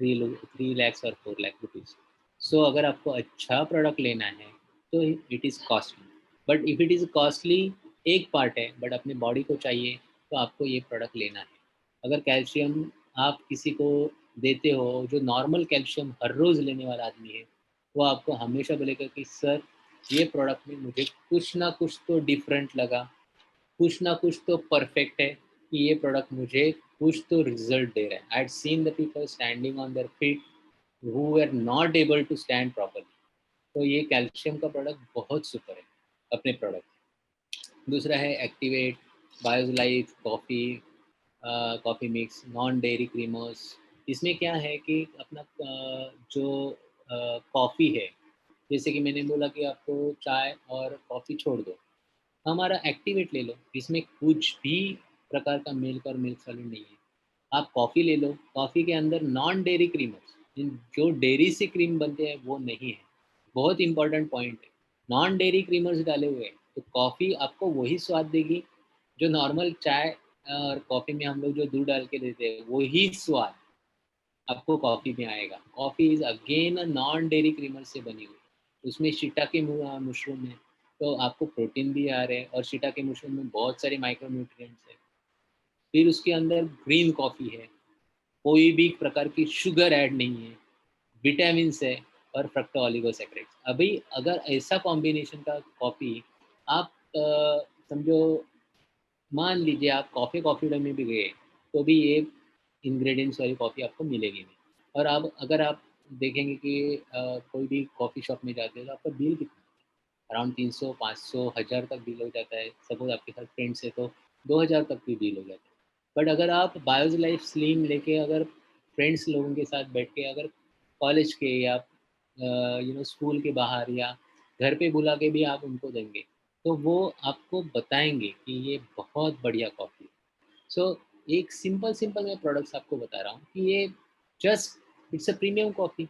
3 lakhs और 4 lakh रुपीज़। सो अगर आपको अच्छा प्रोडक्ट लेना है तो it is costly, but if it is costly एक पार्ट है, बट अपनी बॉडी को चाहिए तो आपको ये प्रोडक्ट लेना है। अगर कैल्शियम आप किसी को देते हो जो नॉर्मल कैल्शियम हर रोज़ लेने वाला आदमी है, वो आपको हमेशा बोलेगा कि सर ये प्रोडक्ट में मुझे कुछ ना कुछ तो डिफरेंट लगा, कुछ ना कुछ तो परफेक्ट है कि ये प्रोडक्ट मुझे कुछ तो रिजल्ट दे रहा है। I had seen the people standing on their feet who were not able to stand properly. तो ये कैल्शियम का प्रोडक्ट बहुत सुपर है अपने प्रोडक्ट। दूसरा है activate, Biolife coffee, coffee mix, non dairy creamers. इसमें क्या है कि अपना जो कॉफ़ी है, जैसे कि मैंने बोला कि आपको चाय और कॉफ़ी छोड़ दो, हमारा एक्टिवेट ले लो, इसमें कुछ भी प्रकार का मिल्क और मिल्क सॉलिड नहीं है। आप कॉफ़ी ले लो, कॉफ़ी के अंदर नॉन डेयरी क्रीमर्स, जो डेयरी से क्रीम बनते हैं वो नहीं है। बहुत इंपॉर्टेंट पॉइंट है, नॉन डेयरी क्रीमर्स डाले हुए हैं तो कॉफ़ी आपको वही स्वाद देगी जो नॉर्मल चाय और कॉफ़ी में हम लोग जो दूध डाल के देते हैं वही स्वाद आपको कॉफ़ी में आएगा। Coffee is again a non dairy creamer से बनी हुई, उसमें शिटाके मशरूम है, तो आपको प्रोटीन भी आ रहे हैं और शिटाके मशरूम में बहुत सारे माइक्रो न्यूट्रिएंट्स है। फिर उसके अंदर ग्रीन कॉफ़ी है, कोई भी प्रकार की शुगर ऐड नहीं है, विटामिन्स है और फ्रक्टो ओलिगोसैकराइड्स। अभी अगर ऐसा कॉम्बिनेशन का कॉफ़ी आप समझो, मान लीजिए आप कॉफ़ी डे में भी गए, तो भी ये इंग्रेडिएंट्स वाली कॉफ़ी आपको मिलेगी नहीं। और अब अगर आप देखेंगे कि कोई भी कॉफ़ी शॉप में जाते हैं तो आपका बिल कितना, अराउंड 300, 500, 1000 तक बिल हो जाता है। सपोज़ आपके साथ फ्रेंड्स है तो 2000 तक भी बिल हो जाता है। बट अगर आप बायोज़ लाइफ स्लिम लेके अगर फ्रेंड्स लोगों के साथ बैठ के अगर कॉलेज के या स्कूल के बाहर या घर पे बुला के भी आप उनको देंगे, तो वो आपको बताएँगे कि ये बहुत बढ़िया कॉफ़ी है। सो एक सिंपल सिंपल मैं प्रोडक्ट्स आपको बता रहा हूँ कि ये just it's a premium coffee.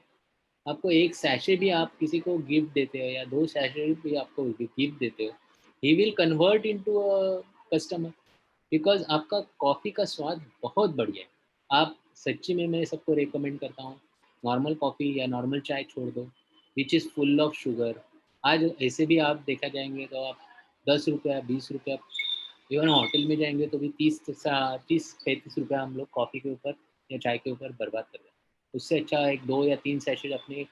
आपको एक सैशे भी आप किसी को गिफ्ट देते हो या 2 सैशे भी आपको गिफ्ट देते हो, he will convert into a customer, because आपका कॉफ़ी का स्वाद बहुत बढ़िया है। आप सच्ची में मैं सबको रिकमेंड करता हूँ, नॉर्मल कॉफ़ी या नॉर्मल चाय छोड़ दो, which is full of sugar. आज ऐसे भी आप देखा जाएँगे तो आप ₹10, ₹20, इवन होटल में जाएँगे तो भी 30-35 रुपए हम लोग कॉफ़ी के ऊपर या चाय के ऊपर बर्बाद कर रहे हैं। उससे अच्छा एक 2 या 3 सैशे अपने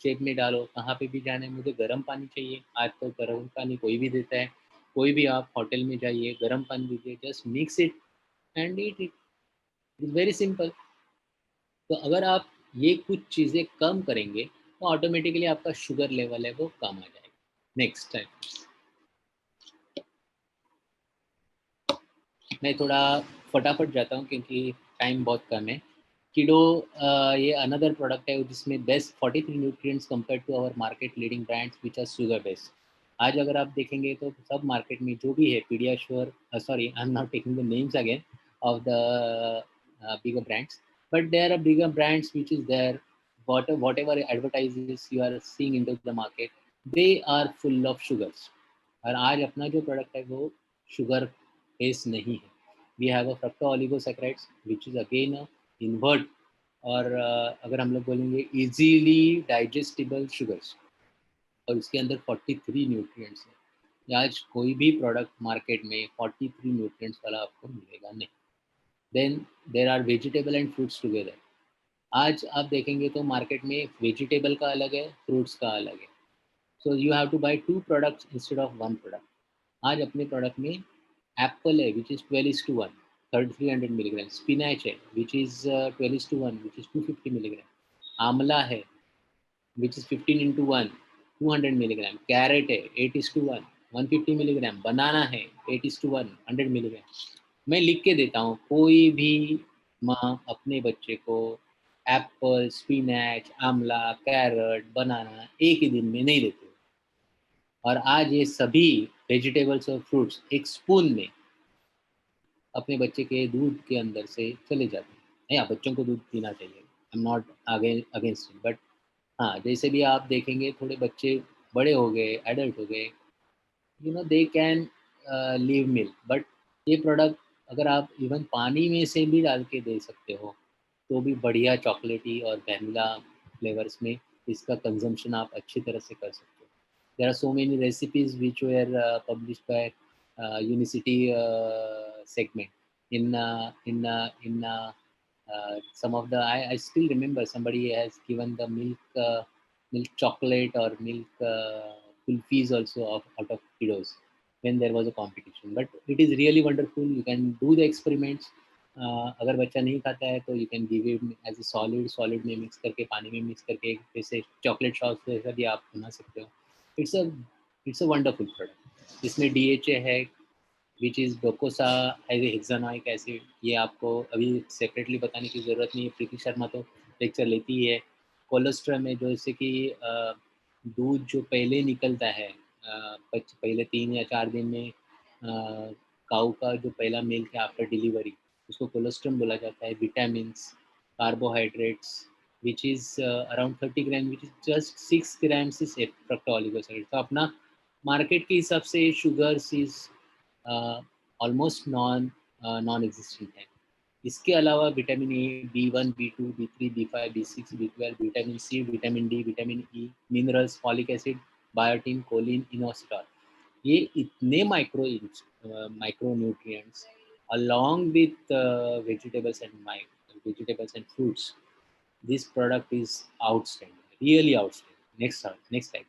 जेब में डालो, कहाँ पे भी जाना है मुझे गर्म पानी चाहिए, आज तो गर्म पानी कोई भी देता है। कोई भी आप होटल में जाइए, गर्म पानी लीजिए, just mix it and eat it. It's very simple. तो अगर आप ये कुछ चीज़ें कम करेंगे, तो ऑटोमेटिकली आपका शुगर लेवल है वो कम आ जाएगा। नेक्स्ट टाइम मैं थोड़ा फटाफट जाता हूँ क्योंकि टाइम बहुत कम है। किडो ये अनदर प्रोडक्ट है जिसमें best 43 nutrients compared to our market leading brands which are sugar based. आज अगर आप देखेंगे तो सब मार्केट में जो भी है PediaSure, sorry I am not taking the names again of the bigger brands, but there are bigger brands which is there, whatever advertises you are seeing into the market, they are full of sugars। और आज अपना जो product है वो sugar base नहीं है। We have a fructo oligosaccharides which is again a invert, और अगर हम लोग बोलेंगे इजीली डाइजेस्टिबल शुगर्स, और उसके अंदर 43 न्यूट्रिएंट्स हैं। आज कोई भी प्रोडक्ट मार्केट में 43 न्यूट्रिएंट्स वाला आपको मिलेगा नहीं। Then there are vegetable and fruits together. आज आप देखेंगे तो मार्केट में वेजिटेबल का अलग है, फ्रूट्स का अलग है। So you have to buy 2 products instead of 1 product. आज अपने प्रोडक्ट में एप्पल है विच इज़ 12:1, 300 मिलीग्राम। स्पिनच है which is 12:1, which is 250 milligram. आंवला है विच इज़ 15:1, 200 मिलीग्राम। कैरेट है 8:1, 150 मिलीग्राम। बनाना है 8:1, 100 मिलीग्राम। मैं लिख के देता हूँ, कोई भी माँ अपने बच्चे को एप्पल, स्पिनच, आंवला, कैरट, बनाना एक ही दिन में नहीं देते। और आज ये सभी वेजिटेबल्स और फ्रूट्स एक स्पून में अपने बच्चे के दूध के अंदर से चले जाते हैं। नहीं, हाँ, बच्चों को दूध पीना चाहिए, आई am not against it, but हाँ, जैसे भी आप देखेंगे थोड़े बच्चे बड़े हो गए, एडल्ट हो गए, they can leave milk, but ये प्रोडक्ट अगर आप इवन पानी में से भी डाल के दे सकते हो, तो भी बढ़िया चॉकलेटी और वैनिला फ्लेवर्स में इसका कंजम्पशन आप अच्छी तरह से कर सकते हो। There are so many recipes which were published by university segment in some of the I still remember somebody has given the milk chocolate or milk kulfis also out of kilos when there was a competition. But it is really wonderful. You can do the experiments. अगर बच्चा नहीं खाता है तो you can give it as a solid में mix करके, पानी में मिक्स करके, जैसे चॉकलेट सॉस जैसा भी आप बना सकते हो। It's a it's a wonderful product. इसमें डीएचए है, which is docosahexaenoic acid. ये आपको अभी सेपरेटली बताने की ज़रूरत नहीं है, प्रीति शर्मा तो लेक्चर लेती ही है। कोलेस्ट्रॉल में जैसे कि दूध जो पहले निकलता है, पहले 3 या 4 दिन में काऊ का जो पहला मिल्क है आफ्टर डिलीवरी, उसको कोलेस्ट्रॉल बोला जाता है। Vitamins, carbohydrates, which is around 30 gram, which is just 6 grams is fructooligoside. तो अपना मार्केट के हिसाब से sugars is almost non existent है। इसके अलावा vitamin A, B 1, B 2, B 3, B 5, B 6, B 12, vitamin C, vitamin D, vitamin E, minerals, folic acid, biotin, choline, inositol, ये इतने micro nutrients along with vegetables and fruits, this product is outstanding, really outstanding. Next time.